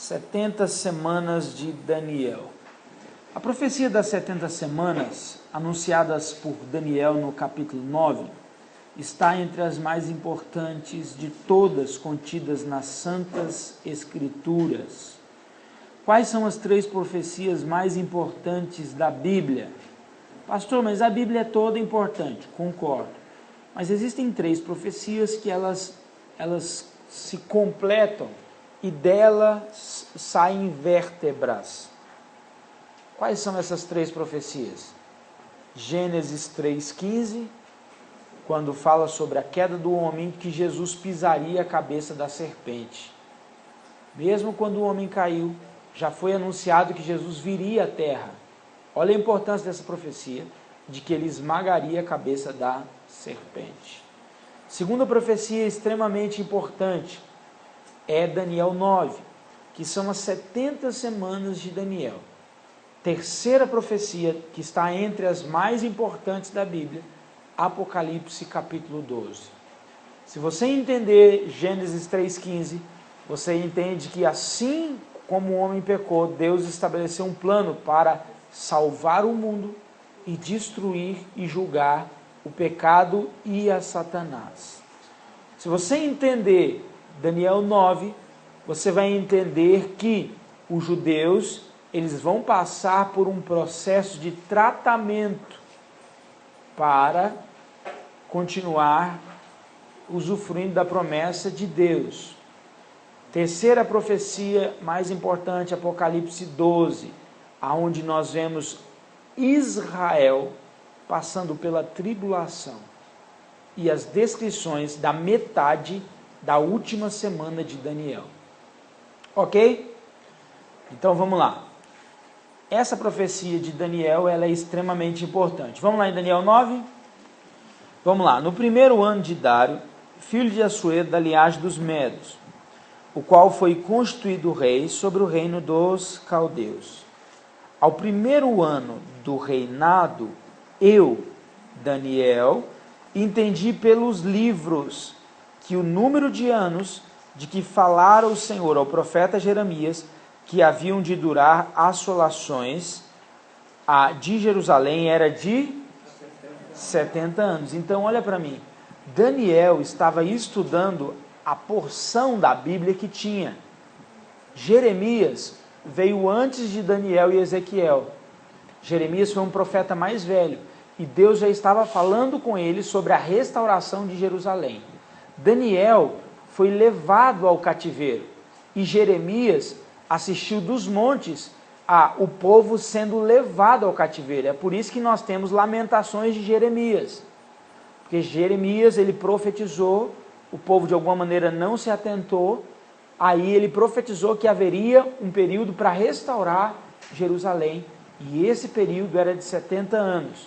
70 semanas de Daniel. A profecia das 70 semanas, anunciadas por Daniel no capítulo 9, está entre as mais importantes de todas contidas nas Santas Escrituras. Quais são as 3 profecias mais importantes da Bíblia? Pastor, mas a Bíblia é toda importante, concordo. Mas existem 3 profecias que elas se completam e delas saem vértebras. Quais são essas 3 profecias? Gênesis 3,15, quando fala sobre a queda do homem, que Jesus pisaria a cabeça da serpente. Mesmo quando o homem caiu, já foi anunciado que Jesus viria à terra. Olha a importância dessa profecia, de que ele esmagaria a cabeça da serpente. Segunda profecia extremamente importante é Daniel 9, que são as 70 semanas de Daniel. Terceira profecia, que está entre as mais importantes da Bíblia, Apocalipse capítulo 12. Se você entender Gênesis 3,15, você entende que assim como o homem pecou, Deus estabeleceu um plano para salvar o mundo e destruir e julgar o pecado e a Satanás. Se você entender Daniel 9, você vai entender que os judeus, eles vão passar por um processo de tratamento para continuar usufruindo da promessa de Deus. Terceira profecia mais importante, Apocalipse 12, aonde nós vemos Israel passando pela tribulação e as descrições da metade da última semana de Daniel. Ok? Então vamos lá. Essa profecia de Daniel, ela é extremamente importante. Vamos lá em Daniel 9? Vamos lá. No primeiro ano de Dário, filho de Assuero, da linhagem dos Medos, o qual foi constituído rei sobre o reino dos caldeus. Ao primeiro ano do reinado, eu, Daniel, entendi pelos livros que o número de anos de que falara o Senhor ao profeta Jeremias, que haviam de durar assolações de Jerusalém, era de 70 anos. Então olha para mim, Daniel estava estudando a porção da Bíblia que tinha. Jeremias veio antes de Daniel e Ezequiel. Jeremias foi um profeta mais velho e Deus já estava falando com ele sobre a restauração de Jerusalém. Daniel foi levado ao cativeiro e Jeremias assistiu dos montes o povo sendo levado ao cativeiro. É por isso que nós temos lamentações de Jeremias, porque Jeremias, ele profetizou, o povo de alguma maneira não se atentou, aí ele profetizou que haveria um período para restaurar Jerusalém, e esse período era de 70 anos.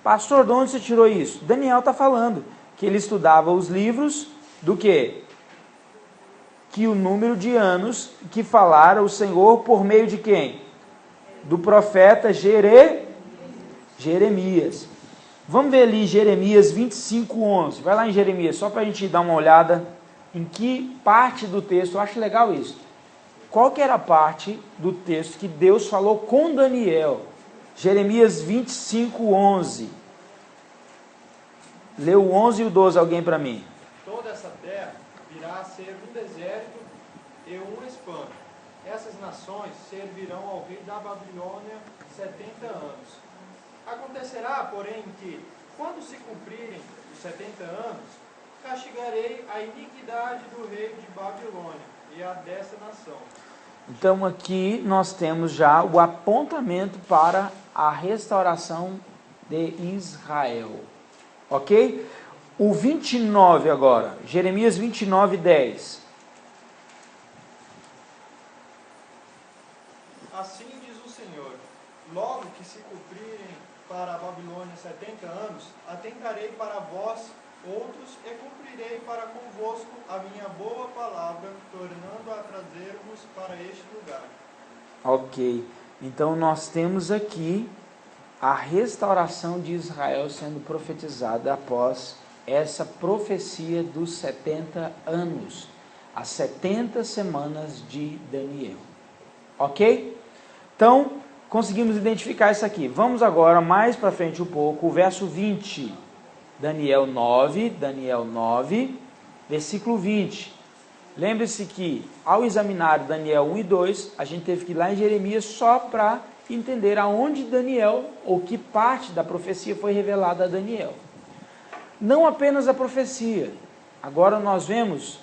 Pastor, de onde você tirou isso? Daniel está falando que ele estudava os livros do quê? Que o número de anos que falara o Senhor por meio de quem? Do profeta Jeremias. Vamos ver ali Jeremias 25:11. Vai lá em Jeremias, só para a gente dar uma olhada em que parte do texto. Eu acho legal isso. Qual que era a parte do texto que Deus falou com Daniel? Jeremias 25:11. Lê o 11 e o 12, alguém para mim. Toda essa terra virá a ser um deserto e um espanto. Essas nações servirão ao rei da Babilônia 70 anos. Acontecerá, porém, que, quando se cumprirem os 70 anos, castigarei a iniquidade do rei de Babilônia e a dessa nação. Então aqui nós temos já o apontamento para a restauração de Israel. Ok? O 29 agora, Jeremias 29:10. Assim diz o Senhor, logo que se cumprirem para a Babilônia 70 anos, atentarei para vós outros e cumprirei para convosco a minha boa palavra, tornando a trazer-vos para este lugar. Ok, então nós temos aqui a restauração de Israel sendo profetizada após essa profecia dos 70 anos, as 70 semanas de Daniel. Ok? Então, conseguimos identificar isso aqui. Vamos agora mais para frente um pouco, o verso 20. Daniel 9, versículo 20. Lembre-se que, ao examinar Daniel 1 e 2, a gente teve que ir lá em Jeremias só para entender aonde Daniel, ou que parte da profecia foi revelada a Daniel. Não apenas a profecia. Agora nós vemos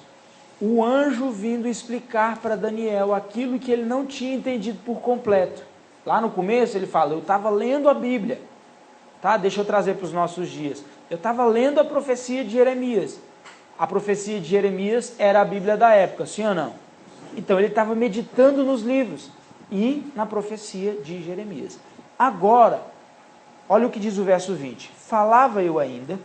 o anjo vindo explicar para Daniel aquilo que ele não tinha entendido por completo. Lá no começo ele fala, eu estava lendo a Bíblia. Tá? Deixa eu trazer para os nossos dias. Eu estava lendo a profecia de Jeremias. A profecia de Jeremias era a Bíblia da época, sim ou não? Então ele estava meditando nos livros e na profecia de Jeremias. Agora, olha o que diz o verso 20. Falava eu ainda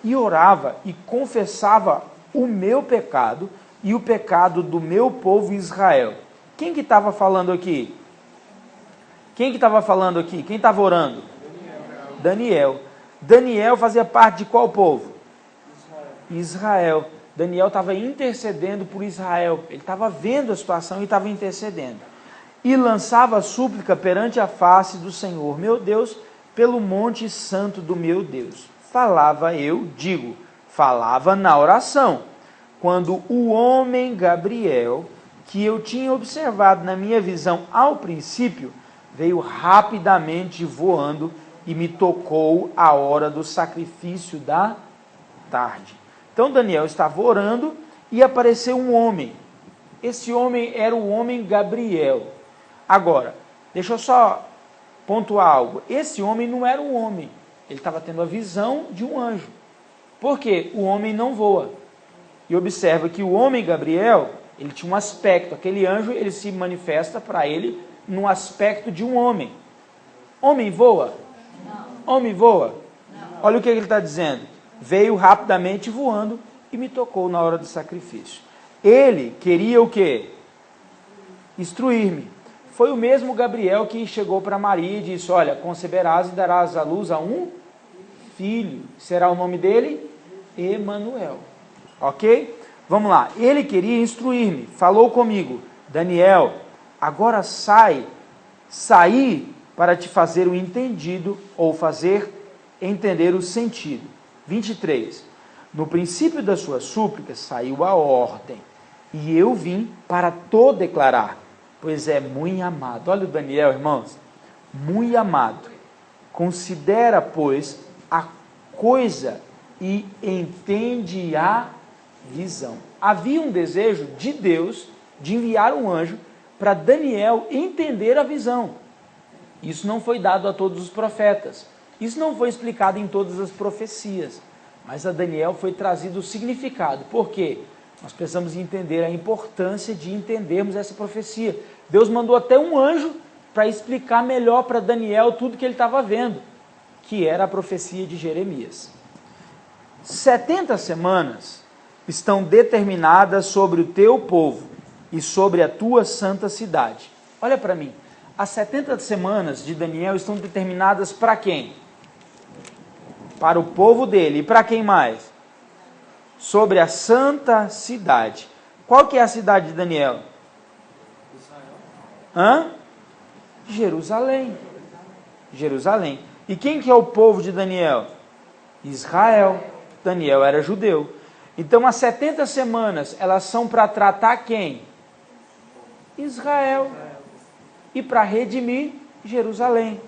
e orava e confessava o meu pecado e o pecado do meu povo Israel. Quem que estava falando aqui? Quem que estava falando aqui? Quem estava orando? Daniel. Daniel fazia parte de qual povo? Israel. Daniel estava intercedendo por Israel. Ele estava vendo a situação e estava intercedendo. E lançava súplica perante a face do Senhor, meu Deus, pelo monte santo do meu Deus. Falava eu, falava na oração, quando o homem Gabriel, que eu tinha observado na minha visão ao princípio, veio rapidamente voando e me tocou a hora do sacrifício da tarde. Então Daniel estava orando e apareceu um homem. Esse homem era o homem Gabriel. Agora, deixa eu só pontuar algo. Esse homem não era um homem. Ele estava tendo a visão de um anjo. Por quê? O homem não voa. E observa que o homem Gabriel, ele tinha um aspecto. Aquele anjo, ele se manifesta para ele no aspecto de um homem. Homem voa? Não. Homem voa? Não. Olha o que ele está dizendo. Veio rapidamente voando e me tocou na hora do sacrifício. Ele queria o quê? Instruir-me. Foi o mesmo Gabriel que chegou para Maria e disse, olha, conceberás e darás à luz a um filho. Será o nome dele? Emanuel. Ok? Vamos lá. Ele queria instruir-me. Falou comigo. Daniel, agora saí para te fazer o entendido ou fazer entender o sentido. 23. No princípio das suas súplicas saiu a ordem, e eu vim para to declarar, pois é muito amado. Olha o Daniel, irmãos, muito amado. Considera, pois, a coisa e entende a visão. Havia um desejo de Deus de enviar um anjo para Daniel entender a visão. Isso não foi dado a todos os profetas. Isso não foi explicado em todas as profecias. Mas a Daniel foi trazido o significado. Por quê? Nós precisamos entender a importância de entendermos essa profecia. Deus mandou até um anjo para explicar melhor para Daniel tudo que ele estava vendo, que era a profecia de Jeremias. 70 semanas estão determinadas sobre o teu povo e sobre a tua santa cidade. Olha para mim. As 70 semanas de Daniel estão determinadas para quem? Para o povo dele. E para quem mais? Sobre a santa cidade. Qual que é a cidade de Daniel? Jerusalém. Jerusalém. E quem que é o povo de Daniel? Israel. Daniel era judeu. Então as 70 semanas, elas são para tratar quem? Israel. E para redimir Jerusalém.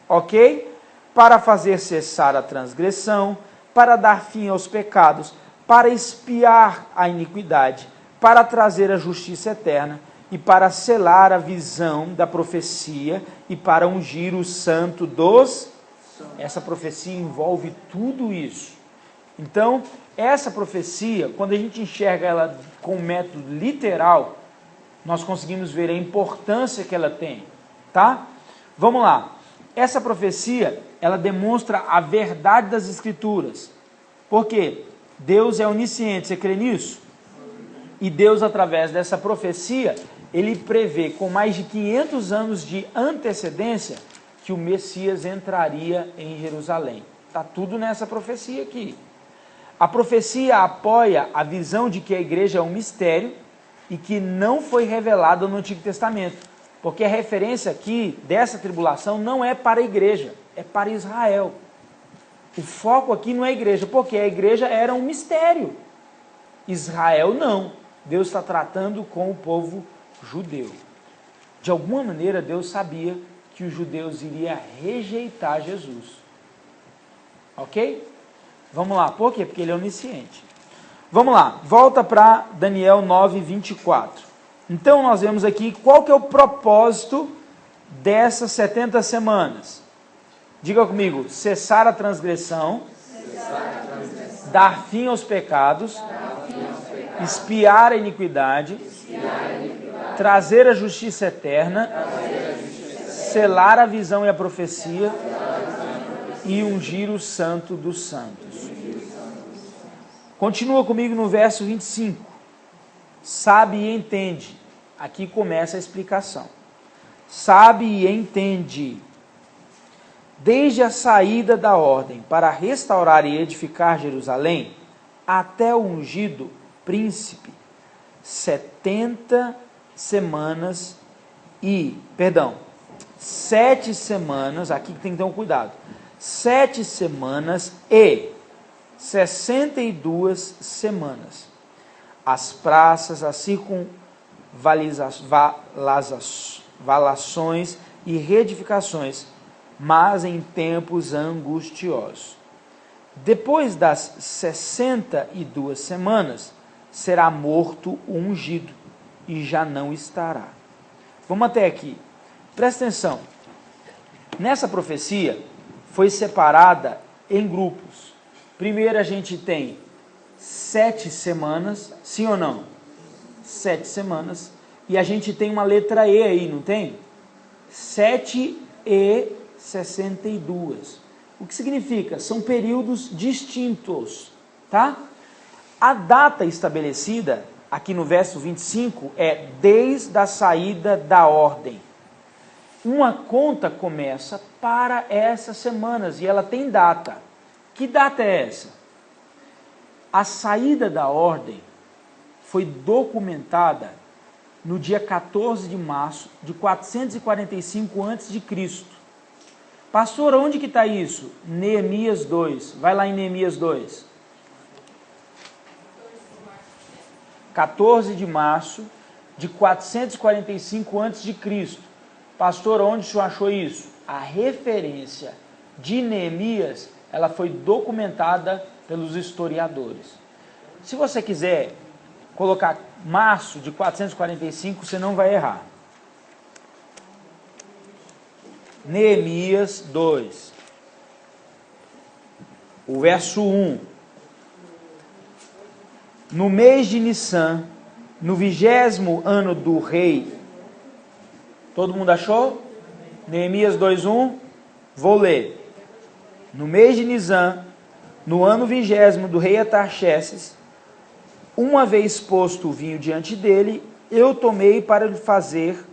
Ok? Para fazer cessar a transgressão, para dar fim aos pecados, para expiar a iniquidade, para trazer a justiça eterna e para selar a visão da profecia e para ungir o santo dos... Essa profecia envolve tudo isso. Então, essa profecia, quando a gente enxerga ela com um método literal, nós conseguimos ver a importância que ela tem, tá? Vamos lá. Essa profecia, ela demonstra a verdade das Escrituras. Por quê? Deus é onisciente, você crê nisso? E Deus, através dessa profecia, ele prevê com mais de 500 anos de antecedência que o Messias entraria em Jerusalém. Está tudo nessa profecia aqui. A profecia apoia a visão de que a igreja é um mistério e que não foi revelada no Antigo Testamento. Porque a referência aqui dessa tribulação não é para a igreja, é para Israel. O foco aqui não é a igreja, porque a igreja era um mistério. Israel não. Deus está tratando com o povo judeu. De alguma maneira, Deus sabia que os judeus iriam rejeitar Jesus. Ok? Vamos lá. Por quê? Porque ele é onisciente. Vamos lá. Volta para Daniel 9, 24. Então, nós vemos aqui qual que é o propósito dessas 70 semanas. Diga comigo. Cessar a transgressão. Dar fim aos pecados. Espiar a iniquidade. Trazer a justiça eterna. Selar a visão e a profecia. E ungir o santo dos santos. Continua comigo no verso 25. Sabe e entende. Aqui começa a explicação. Sabe e entende. Desde a saída da ordem para restaurar e edificar Jerusalém, até o ungido príncipe, 7 semanas, aqui tem que ter um cuidado, 7 semanas e 62 semanas. As praças, as circunvalações e reedificações, mas em tempos angustiosos. Depois das 62 semanas, será morto o ungido, e já não estará. Vamos até aqui. Presta atenção. Nessa profecia, foi separada em grupos. Primeiro a gente tem 7 semanas, sim ou não? 7 semanas. E a gente tem uma letra E aí, não tem? 7 e 62. O que significa? São períodos distintos, tá? A data estabelecida, aqui no verso 25, é desde a saída da ordem. Uma conta começa para essas semanas e ela tem data. Que data é essa? A saída da ordem foi documentada no dia 14 de março de 445 a.C. Pastor, onde que está isso? Neemias 2. Vai lá em Neemias 2. 14 de março de 445 a.C. Pastor, onde o senhor achou isso? A referência de Neemias, ela foi documentada pelos historiadores. Se você quiser colocar março de 445, você não vai errar. Neemias 2. O verso 1. No mês de Nissan, no 20º ano do rei. Todo mundo achou? Neemias 2:1. Vou ler. No mês de Nissan, no ano 20º do rei Artaxerxes, uma vez posto o vinho diante dele, eu tomei para lhe fazer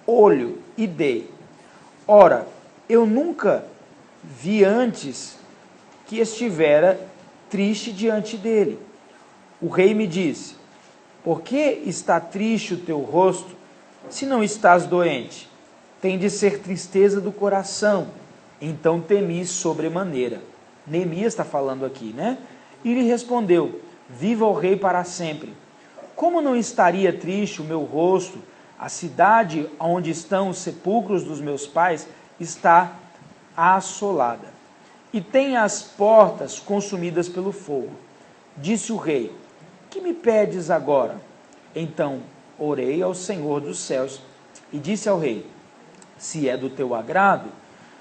olho e dei. Ora, eu nunca vi antes que estivera triste diante dele. O rei me disse: por que está triste o teu rosto, se não estás doente? Tem de ser tristeza do coração. Então temi sobremaneira. Neemias está falando aqui, né? E lhe respondeu: viva o rei para sempre. Como não estaria triste o meu rosto? A cidade onde estão os sepulcros dos meus pais está assolada, e tem as portas consumidas pelo fogo. Disse o rei: que me pedes agora? Então orei ao Senhor dos céus e disse ao rei: se é do teu agrado,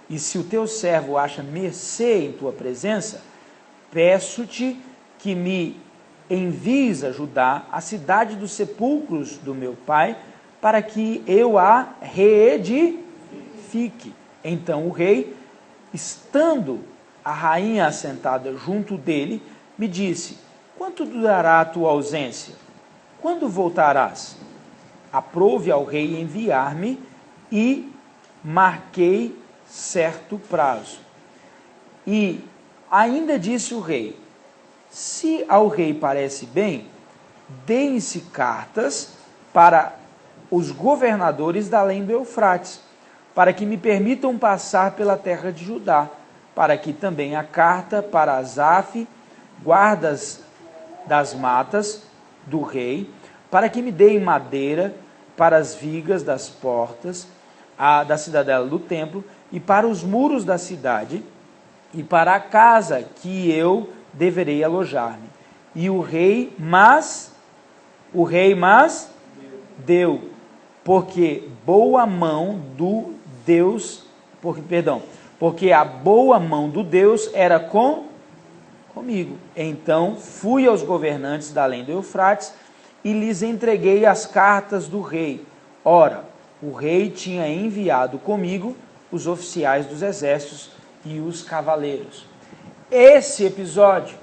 e se o teu servo acha mercê em tua presença, peço-te que me envies a Judá, a cidade dos sepulcros do meu pai, para que eu a reedifique. Então o rei, estando a rainha assentada junto dele, me disse: quanto durará a tua ausência? Quando voltarás? Aprouve ao rei enviar-me, e marquei certo prazo. E ainda disse o rei: se ao rei parece bem, deem-se cartas para os governadores da além do Eufrates, para que me permitam passar pela terra de Judá, para que também a carta para Asaf, guardas das matas do rei, para que me deem madeira para as vigas das portas da cidadela do templo, e para os muros da cidade, e para a casa que eu deverei alojar-me. E o rei deu, porque boa mão do Deus, porque a boa mão do Deus era comigo. Então fui aos governantes da além do Eufrates e lhes entreguei as cartas do rei. Ora, o rei tinha enviado comigo os oficiais dos exércitos e os cavaleiros. Esse episódio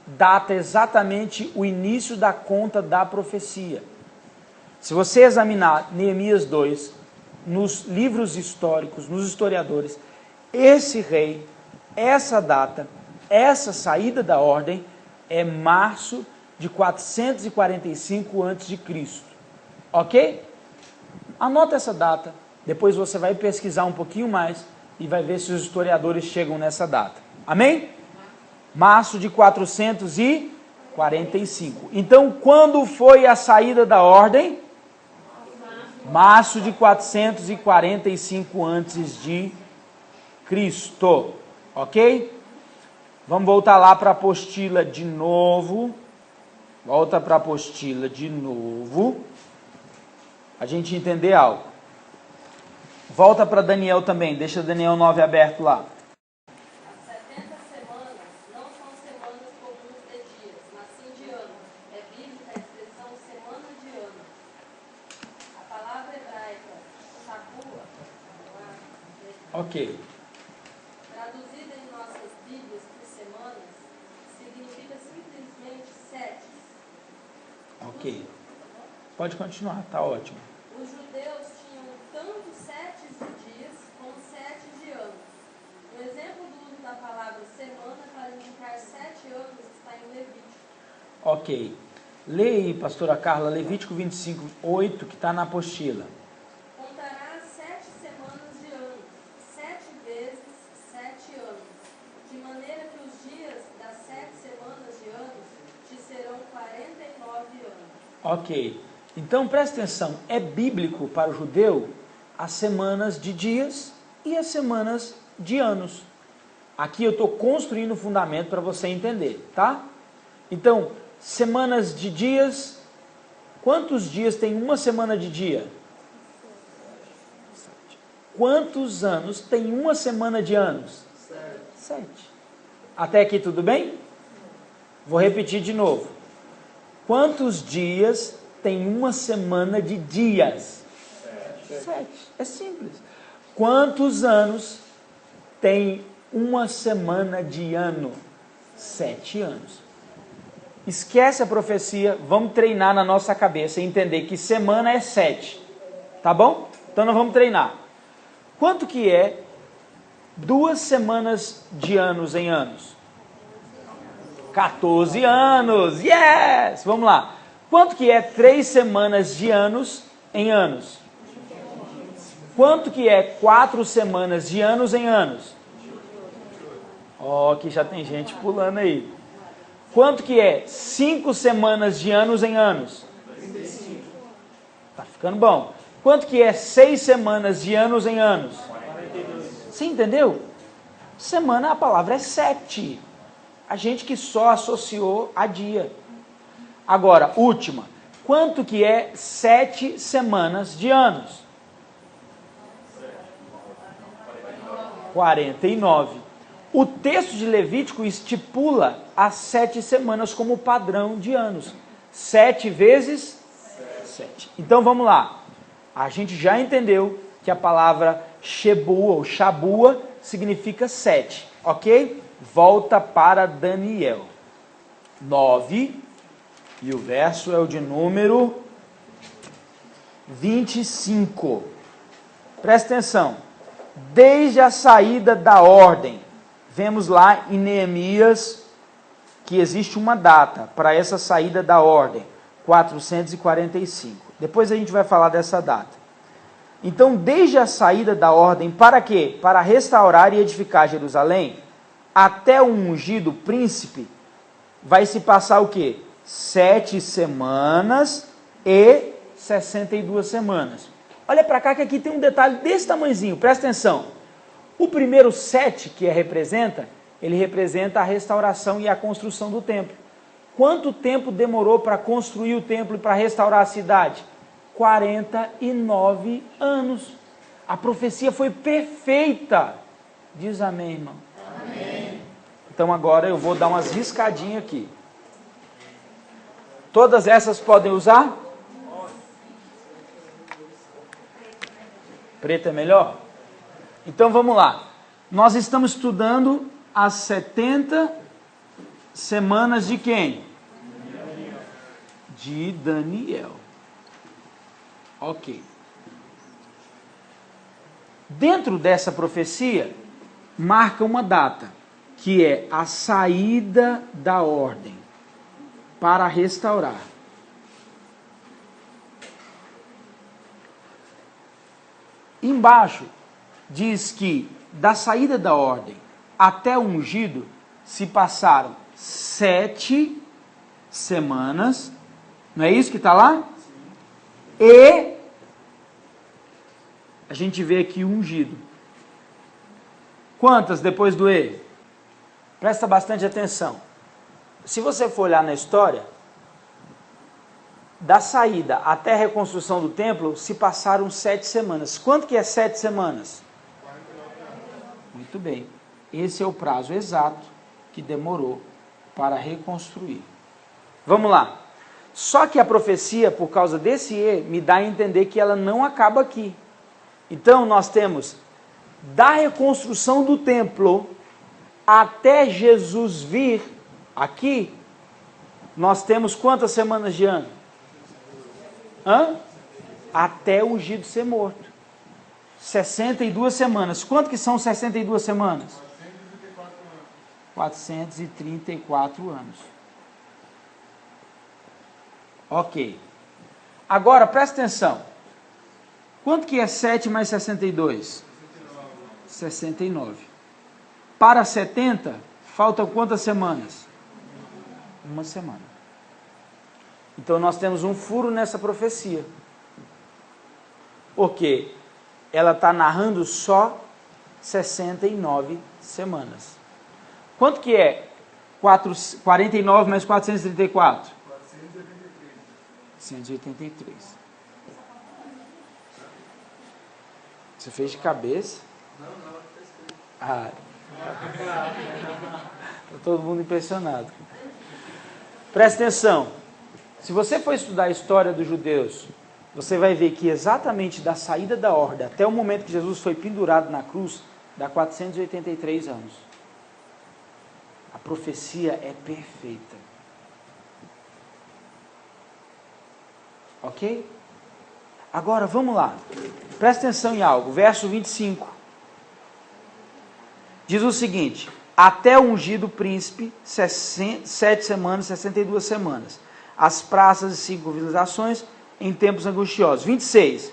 data exatamente o início da conta da profecia. Se você examinar Neemias 2, nos livros históricos, nos historiadores, esse rei, essa data, essa saída da ordem é março de 445 a.C. Ok? Anota essa data, depois você vai pesquisar um pouquinho mais e vai ver se os historiadores chegam nessa data. Amém? Março de 445. Então, quando foi a saída da ordem? Março de 445 a.C. Ok? Vamos voltar lá para a apostila de novo. Volta para a apostila de novo. A gente entender algo. Volta para Daniel também. Deixa Daniel 9 aberto lá. As 70 semanas não são semanas comuns de dias, mas sim de ano. É bíblica a expressão semana de ano. A palavra hebraica, shabua, Ok. traduzida em nossas Bíblias por semanas, significa simplesmente 7. Ok. Pode continuar, tá ótimo. Os judeus tinham tanto 7 de dias como 7 de anos. O exemplo do uso da palavra semana para indicar 7 anos está em Levítico. Ok. Leia aí, pastora Carla, Levítico 25, 8, que está na apostila. Contarás 7 semanas de ano, 7 vezes 7 anos, de maneira que os dias das 7 semanas de anos te serão 49 anos. Ok. Então, presta atenção, é bíblico para o judeu as semanas de dias e as semanas de anos. Aqui eu estou construindo o fundamento para você entender, tá? Então, semanas de dias, quantos dias tem uma semana de dia? Quantos anos tem uma semana de anos? 7. Até aqui tudo bem? Vou repetir de novo. Quantos dias tem uma semana de dias? 7. É simples. Quantos anos tem uma semana de ano? 7 anos. Esquece a profecia, vamos treinar na nossa cabeça e entender que semana é 7. Tá bom? Então nós vamos treinar. Quanto que é 2 semanas de anos em anos? 14 anos. Yes! Vamos lá. Quanto que é 3 semanas de anos em anos? Quanto que é 4 semanas de anos em anos? Ó, que já tem gente pulando aí. Quanto que é 5 semanas de anos em anos? 35. Tá ficando bom. Quanto que é 6 semanas de anos em anos? 42. Você entendeu? Semana, a palavra é 7. A gente que só associou a dia. Agora, última. Quanto que é 7 semanas de anos? 49. O texto de Levítico estipula as 7 semanas como padrão de anos. 7 vezes 7. Então vamos lá. A gente já entendeu que a palavra Shebua ou Shabua significa 7. Ok? Volta para Daniel 9. E o verso é o de número 25. Presta atenção. Desde a saída da ordem, vemos lá em Neemias que existe uma data para essa saída da ordem, 445. Depois a gente vai falar dessa data. Então, desde a saída da ordem, para quê? Para restaurar e edificar Jerusalém, até o ungido príncipe, vai se passar o quê? 7 semanas e 62 semanas. Olha para cá que aqui tem um detalhe desse tamanhozinho, presta atenção. O primeiro 7 que representa, ele representa a restauração e a construção do templo. Quanto tempo demorou para construir o templo e para restaurar a cidade? 49 anos. A profecia foi perfeita. Diz amém, irmão. Amém. Então agora eu vou dar umas riscadinhas aqui. Todas essas podem usar? Preto é melhor? Então vamos lá. Nós estamos estudando as 70 semanas de quem? De Daniel. Ok. Dentro dessa profecia, marca uma data, que é a saída da ordem para restaurar. Embaixo diz que da saída da ordem até o ungido se passaram 7 semanas, não é isso que está lá? E a gente vê aqui o ungido. Quantas depois do E? Presta bastante atenção. Se você for olhar na história, da saída até a reconstrução do templo, se passaram 7 semanas. Quanto que é 7 semanas? 49 anos. Muito bem. Esse é o prazo exato que demorou para reconstruir. Vamos lá. Só que a profecia, por causa desse E, me dá a entender que ela não acaba aqui. Então, nós temos da reconstrução do templo até Jesus vir aqui, nós temos quantas semanas de ano? Até o ungido ser morto. 62 semanas. Quanto que são 62 semanas? 434 anos. Ok. Agora, presta atenção. Quanto que é 7 mais 62? 69. Para 70, faltam quantas semanas? Uma semana. Então nós temos um furo nessa profecia. Porque ela está narrando só 69 semanas. Quanto que é 49 mais 434? 483. Você fez de cabeça? Não, está todo mundo impressionado. Presta atenção. Se você for estudar a história dos judeus, você vai ver que exatamente da saída da ordem até o momento que Jesus foi pendurado na cruz, dá 483 anos. A profecia é perfeita. Ok? Agora, vamos lá. Presta atenção em algo. Verso 25. Diz o seguinte: até o ungido príncipe, 7 semanas, 62 semanas. As praças e civilizações em tempos angustiosos. 26.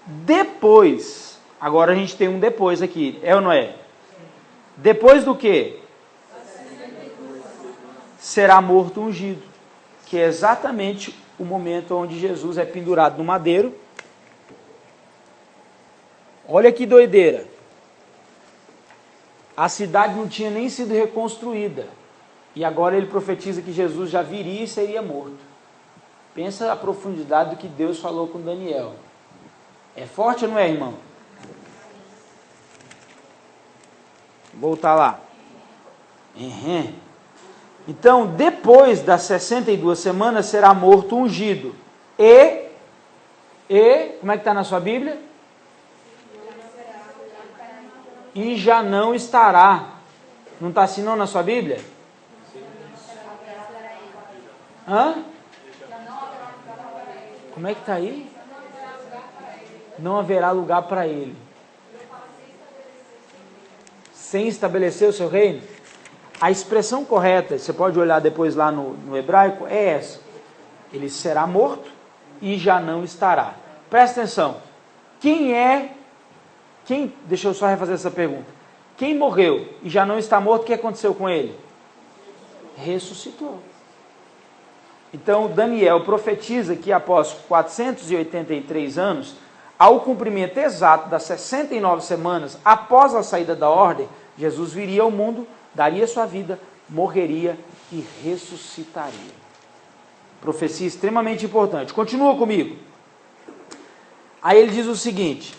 Depois, agora a gente tem um depois aqui, é ou não é? Depois do quê? Será morto o ungido, que é exatamente o momento onde Jesus é pendurado no madeiro. Olha que doideira. A cidade não tinha nem sido reconstruída. E agora ele profetiza que Jesus já viria e seria morto. Pensa a profundidade do que Deus falou com Daniel. É forte ou não é, irmão? Vou voltar lá. Então, depois das 62 semanas, será morto o ungido. Como é que está na sua Bíblia? E já não estará. Não está assim não na sua Bíblia? Como é que está aí? Não haverá lugar para ele. Sem estabelecer o seu reino? A expressão correta, você pode olhar depois lá no hebraico, é essa. Ele será morto e já não estará. Presta atenção. Deixa eu só refazer essa pergunta. Quem morreu e já não está morto, o que aconteceu com ele? Ressuscitou. Então, Daniel profetiza que após 483 anos, ao cumprimento exato das 69 semanas, após a saída da ordem, Jesus viria ao mundo, daria sua vida, morreria e ressuscitaria. Profecia extremamente importante. Continua comigo. Aí ele diz o seguinte: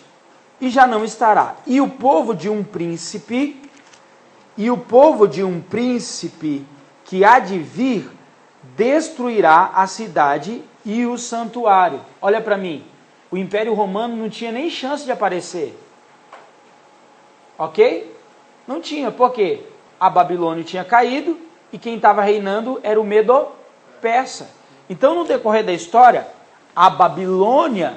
e já não estará. E o povo de um príncipe que há de vir, destruirá a cidade e o santuário. Olha para mim, o Império Romano não tinha nem chance de aparecer. Ok? Não tinha, por quê? A Babilônia tinha caído e quem estava reinando era o Medo-Persa. Então, no decorrer da história, a Babilônia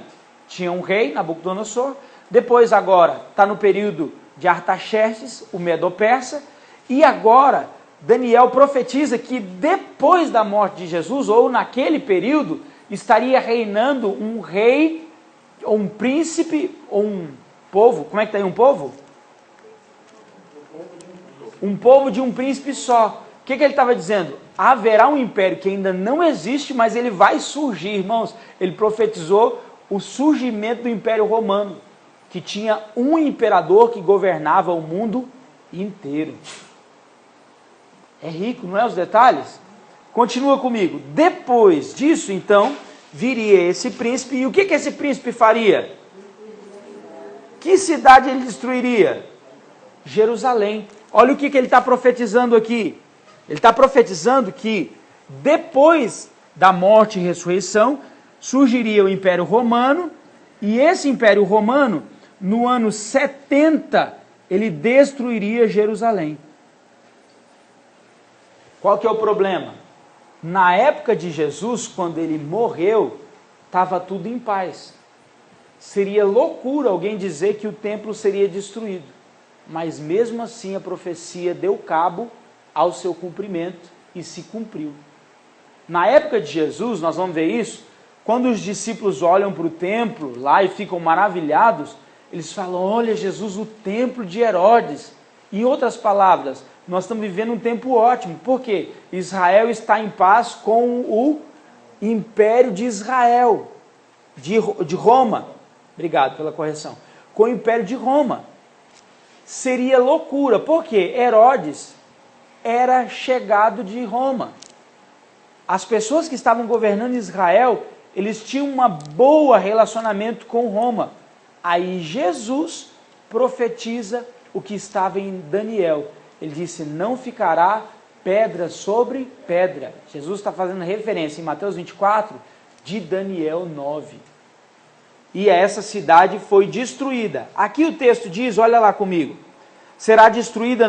tinha um rei, Nabucodonosor. Depois, agora, está no período de Artaxerxes, o Medo-Persa. E agora, Daniel profetiza que depois da morte de Jesus, ou naquele período, estaria reinando um rei, ou um príncipe, ou um povo. Como é que está aí um povo? Um povo de um príncipe só. O que ele estava dizendo? Haverá um império que ainda não existe, mas ele vai surgir, irmãos. Ele profetizou o surgimento do Império Romano, que tinha um imperador que governava o mundo inteiro. É rico, não é os detalhes? Continua comigo. Depois disso, então, viria esse príncipe. E o que esse príncipe faria? Que cidade ele destruiria? Jerusalém. Olha o que ele está profetizando aqui. Ele está profetizando que depois da morte e ressurreição, surgiria o Império Romano, e esse Império Romano, no ano 70, ele destruiria Jerusalém. Qual que é o problema? Na época de Jesus, quando ele morreu, estava tudo em paz. Seria loucura alguém dizer que o templo seria destruído. Mas mesmo assim a profecia deu cabo ao seu cumprimento e se cumpriu. Na época de Jesus, nós vamos ver isso, quando os discípulos olham para o templo lá e ficam maravilhados, eles falam: olha Jesus, o templo de Herodes. Em outras palavras, nós estamos vivendo um tempo ótimo. Por quê? Israel está em paz com o Império de Israel, de Roma. Obrigado pela correção. Com o Império de Roma. Seria loucura. Por quê? Herodes era chegado de Roma. As pessoas que estavam governando Israel, eles tinham um bom relacionamento com Roma. Aí Jesus profetiza o que estava em Daniel. Ele disse: não ficará pedra sobre pedra. Jesus está fazendo referência em Mateus 24 de Daniel 9. E essa cidade foi destruída. Aqui o texto diz, olha lá comigo, será destruída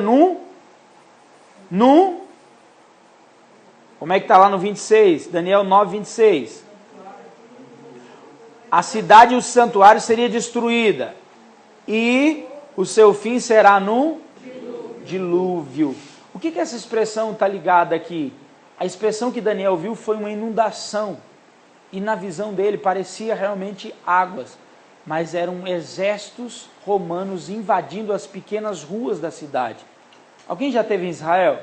como é que está lá no 26? Daniel 9, 26. A cidade e o santuário seria destruída, e o seu fim será no dilúvio. O que essa expressão está ligada aqui? A expressão que Daniel viu foi uma inundação, e na visão dele parecia realmente águas, mas eram exércitos romanos invadindo as pequenas ruas da cidade. Alguém já esteve em Israel?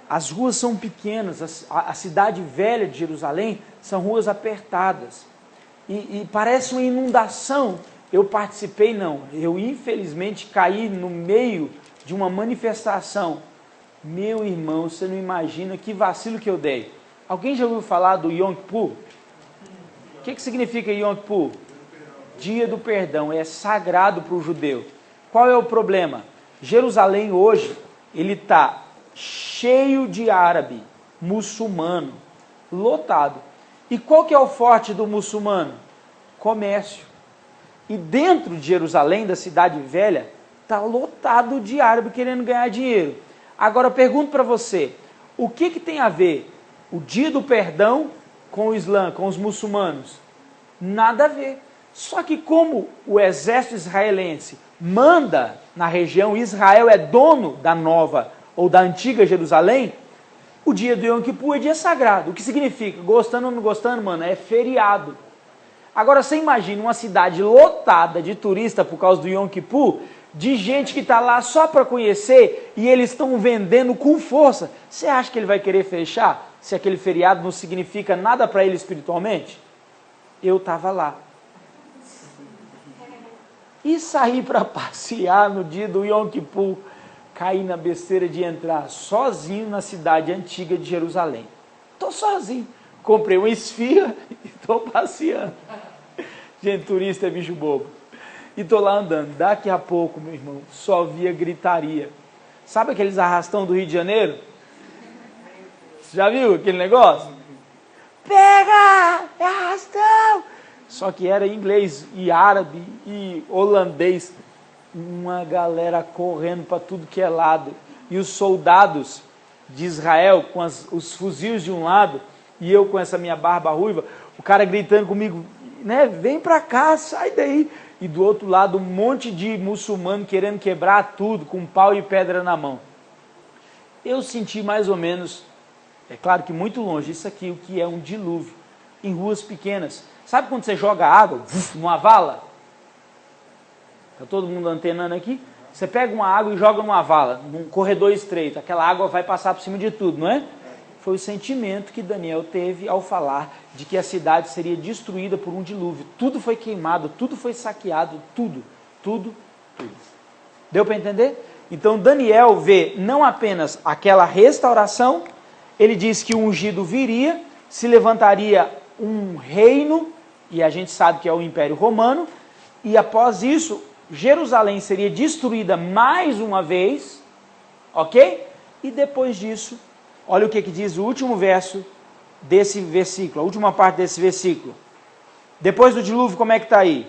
As ruas são pequenas, a cidade velha de Jerusalém são ruas apertadas. E parece uma inundação. Eu participei, não. Eu infelizmente caí no meio de uma manifestação. Meu irmão, você não imagina que vacilo que eu dei. Alguém já ouviu falar do Yom Kippur? O que significa Yom Kippur? Dia do perdão. É sagrado para o judeu. Qual é o problema? Jerusalém hoje, ele está cheio de árabe, muçulmano, lotado. E qual que é o forte do muçulmano? Comércio. E dentro de Jerusalém, da cidade velha, está lotado de árabe querendo ganhar dinheiro. Agora eu pergunto para você, o que tem a ver o dia do perdão com o Islã, com os muçulmanos? Nada a ver. Só que como o exército israelense manda na região, Israel é dono da nova ou da antiga Jerusalém, o dia do Yom Kippur é dia sagrado. O que significa? Gostando ou não gostando, mano, é feriado. Agora você imagina uma cidade lotada de turista por causa do Yom Kippur, de gente que está lá só para conhecer e eles estão vendendo com força. Você acha que ele vai querer fechar se aquele feriado não significa nada para ele espiritualmente? Eu estava lá. E saí para passear no dia do Yom Kippur, caí na besteira de entrar sozinho na cidade antiga de Jerusalém. Estou sozinho. Comprei uma esfirra e estou passeando. Gente, turista é bicho bobo. E estou lá andando. Daqui a pouco, meu irmão, só via gritaria. Sabe aqueles arrastão do Rio de Janeiro? Você já viu aquele negócio? Pega! É arrastão! Só que era inglês e árabe e holandês. Uma galera correndo para tudo que é lado. E os soldados de Israel com os fuzis de um lado e eu com essa minha barba ruiva, o cara gritando comigo, né? Vem para cá, sai daí. E do outro lado um monte de muçulmano querendo quebrar tudo com pau e pedra na mão. Eu senti mais ou menos, é claro que muito longe, isso aqui o que é um dilúvio, em ruas pequenas. Sabe quando você joga água numa vala? Está todo mundo antenando aqui? Você pega uma água e joga numa vala, num corredor estreito, aquela água vai passar por cima de tudo, não é? Foi o sentimento que Daniel teve ao falar de que a cidade seria destruída por um dilúvio. Tudo foi queimado, tudo foi saqueado, tudo. Deu para entender? Então Daniel vê não apenas aquela restauração, ele diz que o ungido viria, se levantaria um reino, e a gente sabe que é o Império Romano, e após isso, Jerusalém seria destruída mais uma vez, ok? E depois disso, olha o que diz o último verso desse versículo, a última parte desse versículo. Depois do dilúvio, como é que está aí?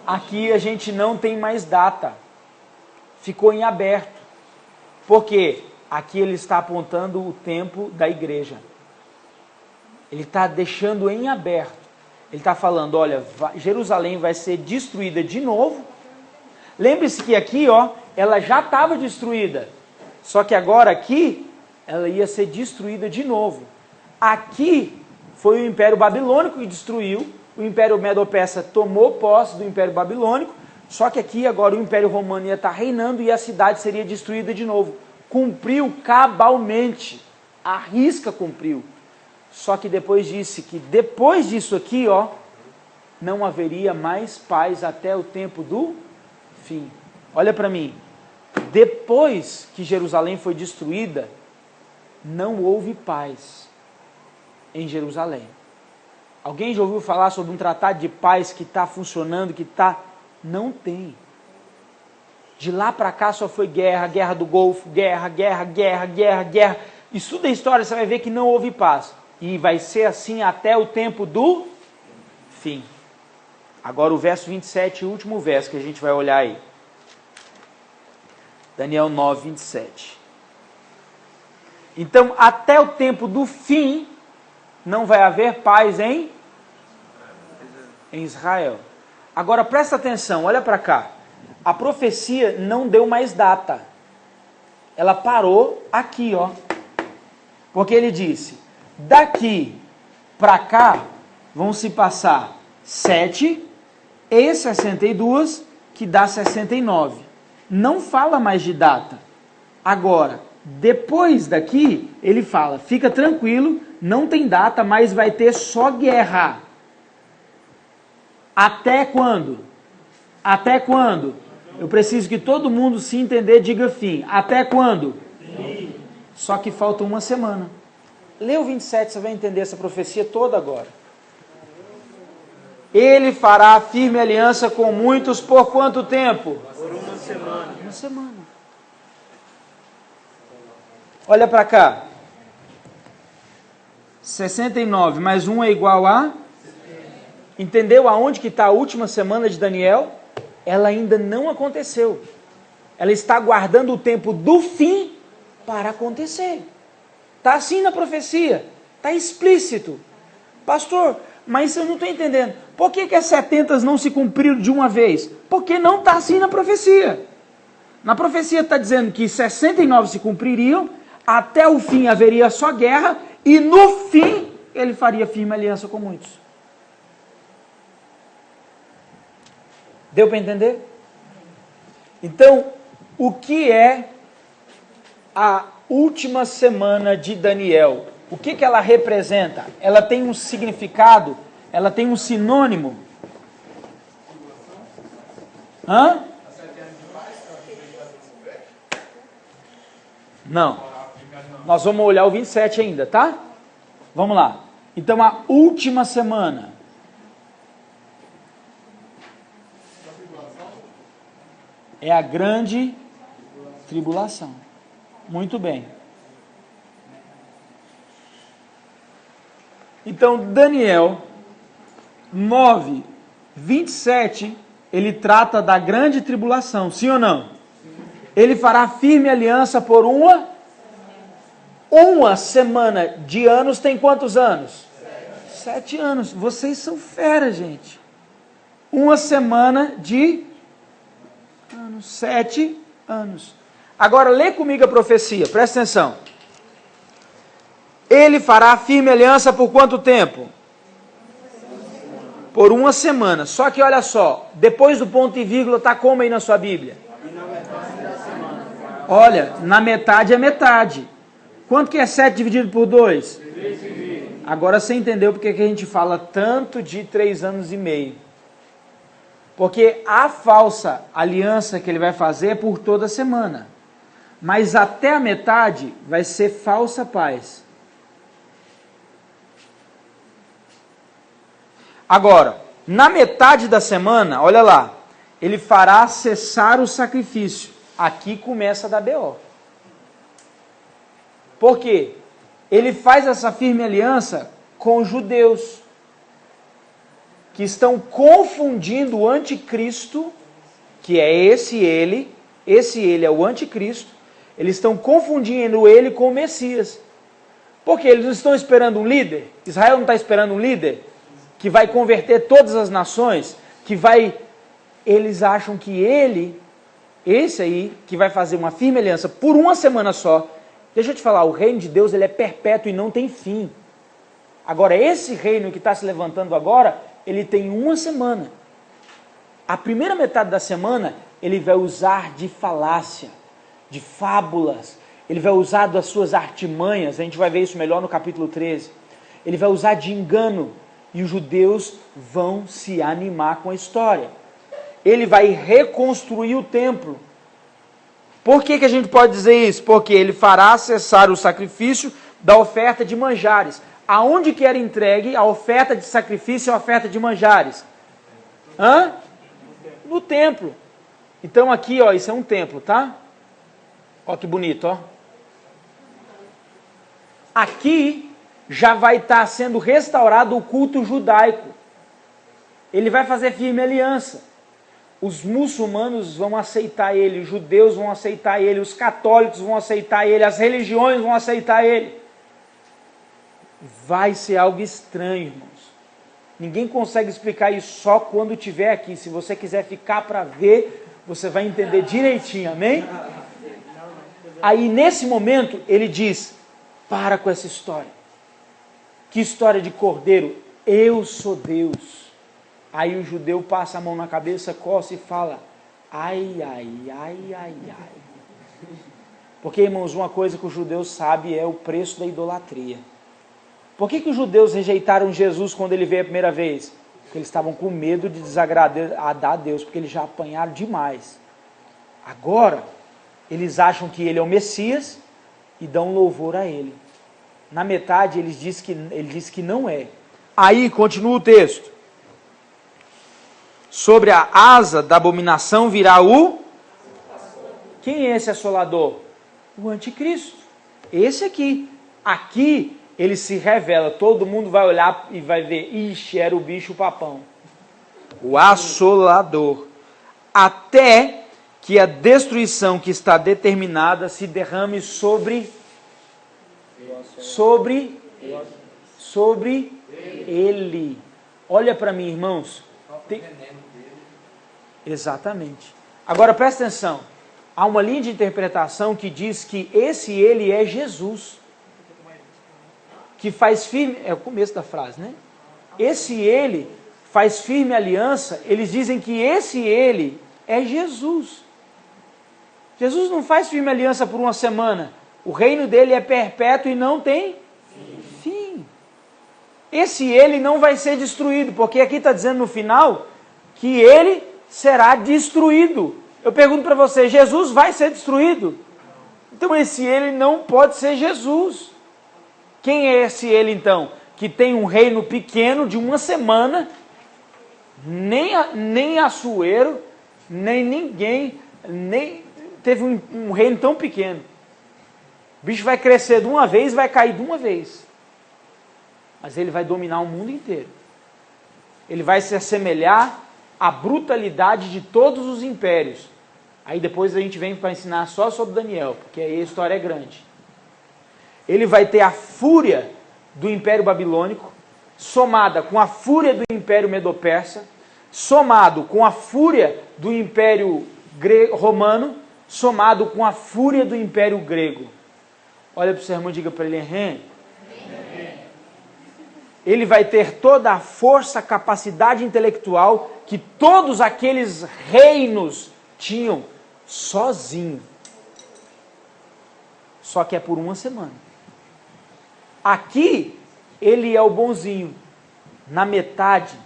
Aqui a gente não tem mais data. Ficou em aberto. Por quê? Aqui ele está apontando o tempo da igreja. Ele está deixando em aberto. Ele está falando, olha, Jerusalém vai ser destruída de novo. Lembre-se que aqui, ó, ela já estava destruída. Só que agora aqui, ela ia ser destruída de novo. Aqui foi o Império Babilônico que destruiu. O Império Medo-Persa tomou posse do Império Babilônico. Só que aqui agora o Império Romano ia estar reinando e a cidade seria destruída de novo. Cumpriu cabalmente. A risca cumpriu. Só que depois disse que depois disso aqui, ó, não haveria mais paz até o tempo do fim. Olha para mim. Depois que Jerusalém foi destruída, não houve paz em Jerusalém. Alguém já ouviu falar sobre um tratado de paz que está funcionando, que está... Não tem. De lá para cá só foi guerra, guerra do Golfo, guerra. Estuda a história, você vai ver que não houve paz. E vai ser assim até o tempo do fim. Agora o verso 27, o último verso que a gente vai olhar aí. Daniel 9, 27. Então, até o tempo do fim, não vai haver paz em Israel. Agora presta atenção, olha para cá. A profecia não deu mais data. Ela parou aqui, ó. Porque ele disse, daqui para cá vão se passar 7 e 62, que dá 69. Não fala mais de data. Agora, depois daqui, ele fala, fica tranquilo, não tem data, mas vai ter só guerra. Até quando? Até quando? Eu preciso que todo mundo se entender, diga fim. Até quando? Fim. Só que falta uma semana. Lê o 27, você vai entender essa profecia toda agora. Ele fará firme aliança com muitos por quanto tempo? Por uma semana. Uma semana. Olha para cá. 69 mais 1 é igual a... Entendeu aonde que está a última semana de Daniel? Ela ainda não aconteceu. Ela está aguardando o tempo do fim para acontecer. Está assim na profecia. Está explícito. Pastor, mas eu não estou entendendo. Por que as 70 não se cumpriram de uma vez? Porque não está assim na profecia. Na profecia está dizendo que 69 se cumpririam, até o fim haveria só guerra, e no fim ele faria firme aliança com muitos. Deu para entender? Então, o que é a última semana de Daniel? O que ela representa? Ela tem um significado? Ela tem um sinônimo? Hã? Não. Nós vamos olhar o 27 ainda, tá? Vamos lá. Então, a última semana. É a grande tribulação. Muito bem. Então, Daniel 9, 27, ele trata da grande tribulação, sim ou não? Ele fará firme aliança por uma semana de anos. Tem quantos anos? 7 anos. Vocês são fera, gente. Uma semana de anos, 7 anos. Agora lê comigo a profecia, presta atenção. Ele fará firme aliança por quanto tempo? Por uma semana. Só que olha só, depois do ponto e vírgula está como aí na sua Bíblia? Olha, na metade é metade. Quanto que é 7 dividido por 2? Agora você entendeu porque que a gente fala tanto de 3 anos e meio. Porque a falsa aliança que ele vai fazer é por toda semana. Mas até a metade vai ser falsa paz. Agora, na metade da semana, olha lá, ele fará cessar o sacrifício. Aqui começa a dar BO. Por quê? Ele faz essa firme aliança com os judeus, que estão confundindo o anticristo, que é esse ele é o anticristo, eles estão confundindo ele com o Messias. Porque eles não estão esperando um líder? Israel não está esperando um líder que vai converter todas as nações, eles acham que esse aí, que vai fazer uma firme aliança por uma semana só. Deixa eu te falar, o reino de Deus ele é perpétuo e não tem fim. Agora, esse reino que está se levantando agora, ele tem uma semana. A primeira metade da semana, ele vai usar de falácia, de fábulas, ele vai usar das suas artimanhas, a gente vai ver isso melhor no capítulo 13. Ele vai usar de engano, e os judeus vão se animar com a história. Ele vai reconstruir o templo. Por que a gente pode dizer isso? Porque ele fará cessar o sacrifício da oferta de manjares. Aonde que era entregue a oferta de sacrifício e a oferta de manjares? No templo. Então aqui, ó, isso é um templo, tá? Ó que bonito, ó. Aqui já vai estar sendo restaurado o culto judaico. Ele vai fazer firme aliança. Os muçulmanos vão aceitar ele, os judeus vão aceitar ele, os católicos vão aceitar ele, as religiões vão aceitar ele. Vai ser algo estranho, irmãos. Ninguém consegue explicar isso, só quando estiver aqui. Se você quiser ficar para ver, você vai entender direitinho, amém? Aí nesse momento ele diz, para com essa história. Que história de cordeiro? Eu sou Deus. Aí o judeu passa a mão na cabeça, coça e fala, ai, ai, ai, ai, ai. Porque, irmãos, uma coisa que o judeu sabe é o preço da idolatria. Por que os judeus rejeitaram Jesus quando ele veio a primeira vez? Porque eles estavam com medo de desagradar a Deus, porque eles já apanharam demais. Agora, eles acham que ele é o Messias e dão louvor a ele. Na metade, ele diz que não é. Aí, continua o texto. Sobre a asa da abominação virá o... Quem é esse assolador? O anticristo. Esse aqui. Aqui, ele se revela. Todo mundo vai olhar e vai ver. Ixi, era o bicho papão. O assolador. Até que a destruição que está determinada se derrame sobre ele. Olha para mim, irmãos. Exatamente. Agora presta atenção. Há uma linha de interpretação que diz que esse ele é Jesus. que faz firme, é o começo da frase, né? Esse ele faz firme aliança, eles dizem que esse ele é Jesus. Jesus não faz firme aliança por uma semana. O reino dele é perpétuo e não tem fim. Esse ele não vai ser destruído, porque aqui está dizendo no final que ele será destruído. Eu pergunto para você, Jesus vai ser destruído? Então esse ele não pode ser Jesus. Quem é esse ele então? Que tem um reino pequeno de uma semana, nem Assuero, nem ninguém, nem teve um reino tão pequeno. O bicho vai crescer de uma vez, vai cair de uma vez. Mas ele vai dominar o mundo inteiro. Ele vai se assemelhar à brutalidade de todos os impérios. Aí depois a gente vem para ensinar só sobre Daniel, porque aí a história é grande. Ele vai ter a fúria do Império Babilônico, somada com a fúria do Império Medo-Persa, somado com a fúria do Império Romano, somado com a fúria do Império Grego. Olha para o seu irmão e diga para ele, ele vai ter toda a força, capacidade intelectual que todos aqueles reinos tinham sozinho. Só que é por uma semana. Aqui, ele é o bonzinho. Na metade,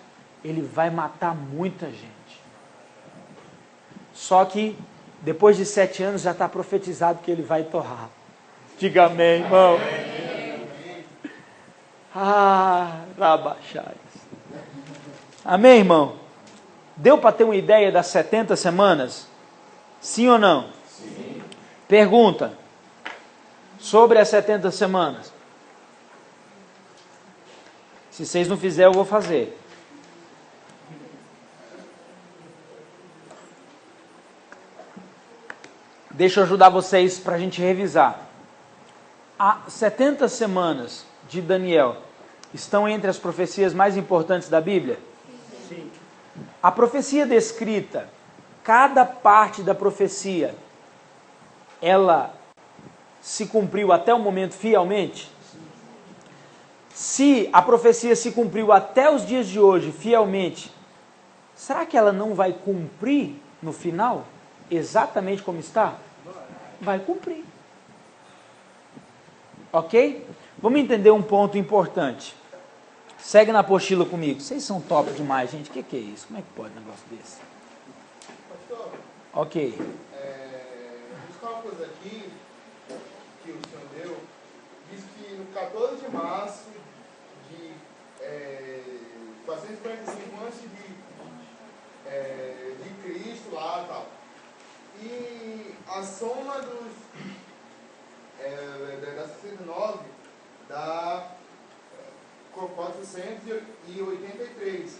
ele vai matar muita gente. Só que, depois de 7 anos, já está profetizado que ele vai torrar. Diga amém, irmão. Rabaxares. Amém, irmão? Deu para ter uma ideia das 70 semanas? Sim ou não? Sim. Pergunta. Sobre as 70 semanas. Se vocês não fizerem, eu vou fazer. Deixa eu ajudar vocês para a gente revisar. As 70 semanas de Daniel estão entre as profecias mais importantes da Bíblia? Sim. A profecia descrita, cada parte da profecia, ela se cumpriu até o momento fielmente? Sim. Se a profecia se cumpriu até os dias de hoje fielmente, será que ela não vai cumprir no final? Exatamente como está? Vai cumprir. Ok? Vamos entender um ponto importante. Segue na apostila comigo. Vocês são top demais, gente. O que é isso? Como é que pode um negócio desse? Pastor, ok. Os cálculos aqui que o senhor deu, diz que no 14 de março de 445 antes de Cristo lá e tal. E a soma da 69 dá 483.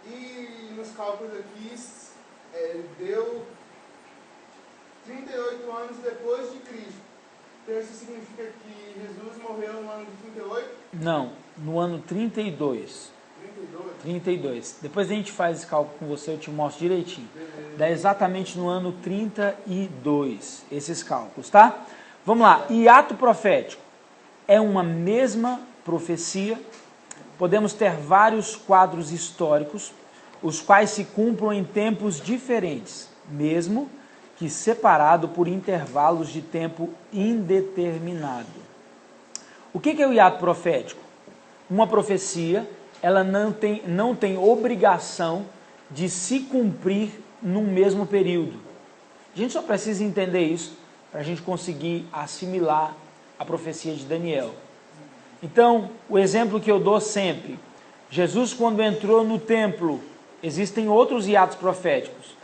E nos cálculos aqui deu 38 anos depois de Cristo. Então isso significa que Jesus morreu no ano de 38? Não, no ano 32. 32. Depois a gente faz esse cálculo com você, eu te mostro direitinho. Dá exatamente no ano 32, esses cálculos, tá? Vamos lá, hiato profético. É uma mesma profecia. Podemos ter vários quadros históricos, os quais se cumpram em tempos diferentes, mesmo que separado por intervalos de tempo indeterminado. O que é o hiato profético? Uma profecia, ela não tem obrigação de se cumprir num mesmo período. A gente só precisa entender isso para a gente conseguir assimilar a profecia de Daniel. Então, o exemplo que eu dou sempre, Jesus quando entrou no templo, existem outros hiatos proféticos.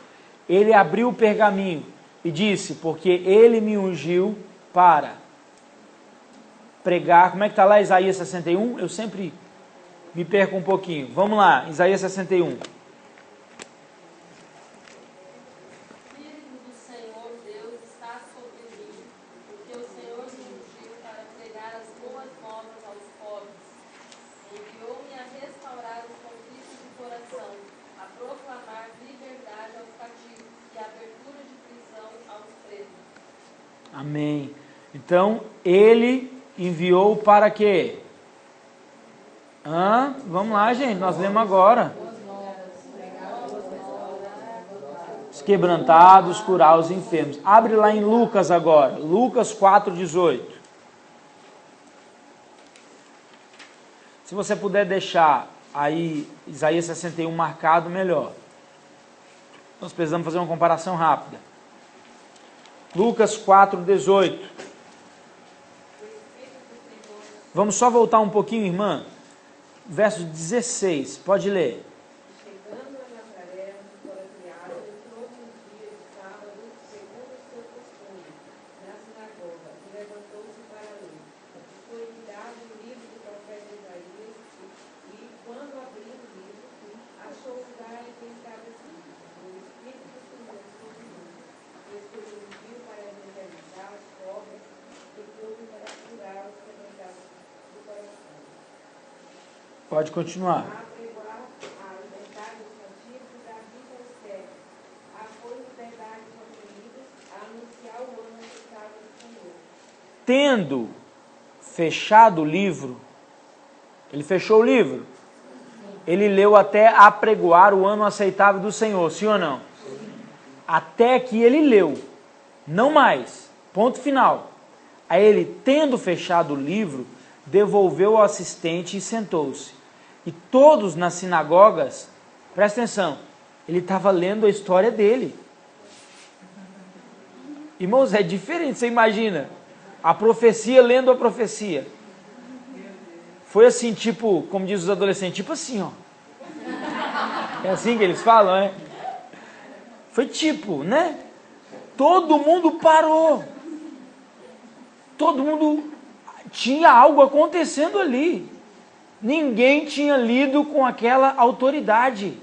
Ele abriu o pergaminho e disse, porque ele me ungiu para pregar. Como é que está lá Isaías 61? Eu sempre me perco um pouquinho. Vamos lá, Isaías 61. Amém. Então, ele enviou para quê? Vamos lá, gente, nós lemos agora. Os quebrantados, curar os enfermos. Abre lá em Lucas agora, Lucas 4,18. Se você puder deixar aí Isaías 61 marcado, melhor. Nós precisamos fazer uma comparação rápida. Lucas 4,18. Vamos só voltar um pouquinho, irmã. Verso 16, pode ler. Chegando a Nazaré, fora criado, entrou nos dias de sábado, segundo o seu costume, na sinagoga, e levantou-se para ler. Foi-lhe dado o livro do profeta Isaías, e, quando abriu o livro, achou o lugar em que estava escrito: o Espírito do Senhor sobre mim, pois que ele enviou para evangelizar os pobres, e trouxe para curar os quebrantados do coração. Pode continuar. Tendo fechado o livro, ele fechou o livro, ele leu até apregoar o ano aceitável do Senhor, sim ou não? Até que ele leu, não mais, ponto final. Aí ele, tendo fechado o livro, devolveu ao assistente e sentou-se. E todos nas sinagogas, presta atenção, ele estava lendo a história dele. Irmãos, é diferente, você imagina, a profecia lendo a profecia. Foi assim, tipo, como diz os adolescentes, tipo assim, ó. É assim que eles falam, é? Foi tipo, né? Todo mundo parou. Todo mundo tinha algo acontecendo ali. Ninguém tinha lido com aquela autoridade.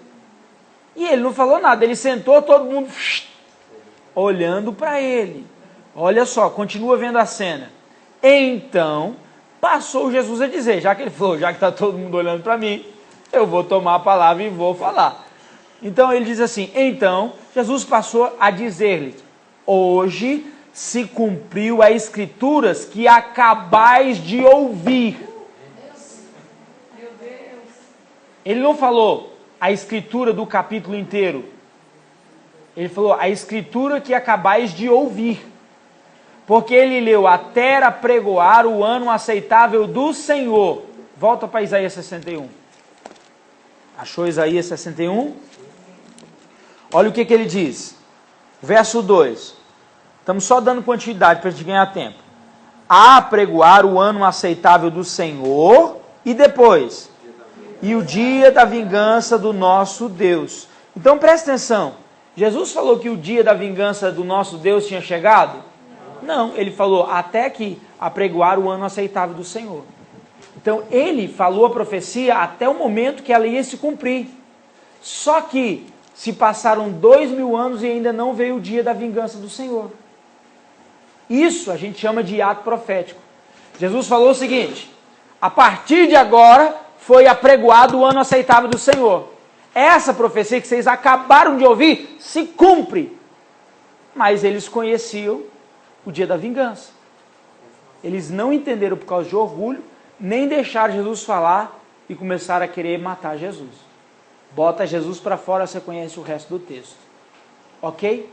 E ele não falou nada, ele sentou, todo mundo olhando para ele. Olha só, continua vendo a cena. Então, passou Jesus a dizer, já que ele falou, já que está todo mundo olhando para mim, eu vou tomar a palavra e vou falar. Então ele diz assim, então Jesus passou a dizer-lhe, hoje se cumpriu as escrituras que acabais de ouvir. Ele não falou a escritura do capítulo inteiro. Ele falou a escritura que acabais de ouvir. Porque ele leu até apregoar o ano aceitável do Senhor. Volta para Isaías 61. Achou Isaías 61? Olha o que ele diz. Verso 2. Estamos só dando quantidade para a gente ganhar tempo. A apregoar o ano aceitável do Senhor. E depois? E o dia da vingança do nosso Deus. Então presta atenção. Jesus falou que o dia da vingança do nosso Deus tinha chegado? Não, ele falou até que apregoar o ano aceitável do Senhor. Então ele falou a profecia até o momento que ela ia se cumprir. Só que se passaram 2000 anos e ainda não veio o dia da vingança do Senhor. Isso a gente chama de ato profético. Jesus falou o seguinte, a partir de agora foi apregoado o ano aceitável do Senhor. Essa profecia que vocês acabaram de ouvir se cumpre. Mas eles conheciam o dia da vingança. Eles não entenderam por causa de orgulho, nem deixaram Jesus falar e começaram a querer matar Jesus. Bota Jesus para fora, você conhece o resto do texto. Ok?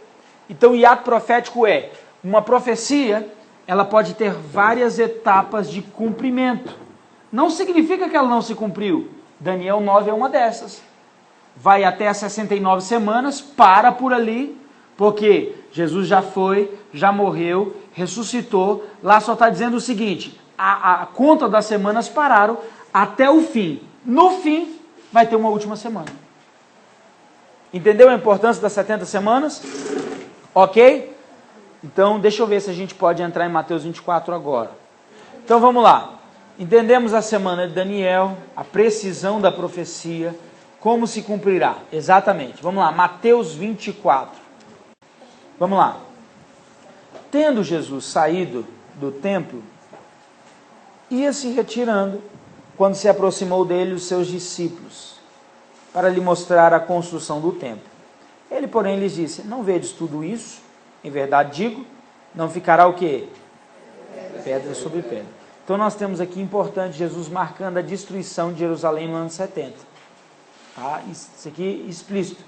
Então o hiato profético é uma profecia, ela pode ter várias etapas de cumprimento. Não significa que ela não se cumpriu. Daniel 9 é uma dessas. Vai até as 69 semanas, para por ali, porque Jesus já foi, já morreu, ressuscitou. Lá só está dizendo o seguinte, a conta das semanas pararam até o fim. No fim, vai ter uma última semana. Entendeu a importância das 70 semanas? Ok? Então, deixa eu ver se a gente pode entrar em Mateus 24 agora. Então, vamos lá. Entendemos a semana de Daniel, a precisão da profecia, como se cumprirá. Exatamente. Vamos lá, Mateus 24. Vamos lá. Tendo Jesus saído do templo, ia se retirando, quando se aproximou dele os seus discípulos, para lhe mostrar a construção do templo. Ele, porém, lhes disse, não vedes tudo isso? Em verdade digo, não ficará o quê? Pedra sobre pedra. Então nós temos aqui, importante, Jesus marcando a destruição de Jerusalém no ano 70. Tá? Isso aqui é explícito.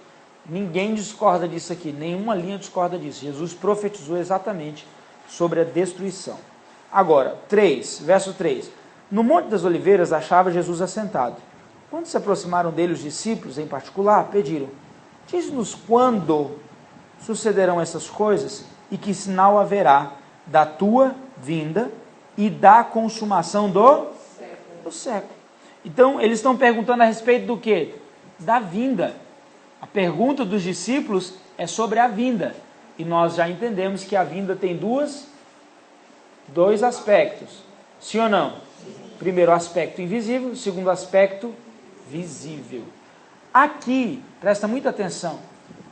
Ninguém discorda disso aqui, nenhuma linha discorda disso. Jesus profetizou exatamente sobre a destruição. Agora, verso 3. No Monte das Oliveiras achava Jesus assentado. Quando se aproximaram dele os discípulos, em particular, pediram: diz-nos quando sucederão essas coisas e que sinal haverá da tua vinda e da consumação do século. Então, eles estão perguntando a respeito do quê? Da vinda. A pergunta dos discípulos é sobre a vinda. E nós já entendemos que a vinda tem dois aspectos. Sim ou não? Primeiro aspecto invisível, segundo aspecto visível. Aqui, presta muita atenção,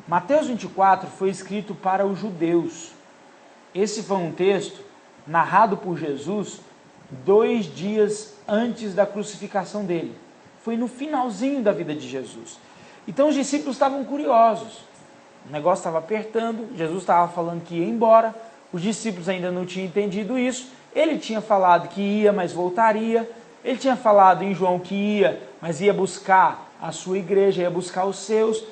Mateus 24 foi escrito para os judeus. Esse foi um texto narrado por Jesus 2 dias antes da crucificação dele. Foi no finalzinho da vida de Jesus. Então os discípulos estavam curiosos. O negócio estava apertando, Jesus estava falando que ia embora, os discípulos ainda não tinham entendido isso. Ele tinha falado que ia, mas voltaria. Ele tinha falado em João que ia, mas ia buscar a sua igreja, ia buscar os seus.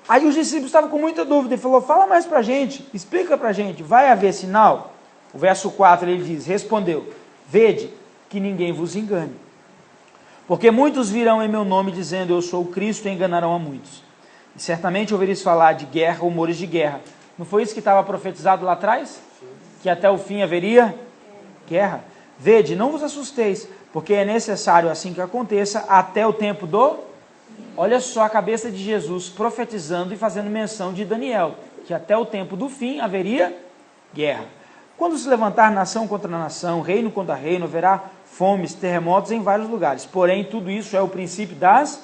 Aí os discípulos estavam com muita dúvida. Ele falou: fala mais pra gente, explica pra gente, vai haver sinal? O verso 4 ele diz, respondeu: vede que ninguém vos engane. Porque muitos virão em meu nome dizendo eu sou o Cristo e enganarão a muitos. E certamente ouvireis falar de guerra, rumores de guerra. Não foi isso que estava profetizado lá atrás? Que até o fim haveria guerra. Vede, não vos assusteis, porque é necessário assim que aconteça até o tempo do... Olha só a cabeça de Jesus profetizando e fazendo menção de Daniel, que até o tempo do fim haveria guerra. Quando se levantar nação contra nação, reino contra reino, haverá fomes, terremotos em vários lugares. Porém, tudo isso é o princípio das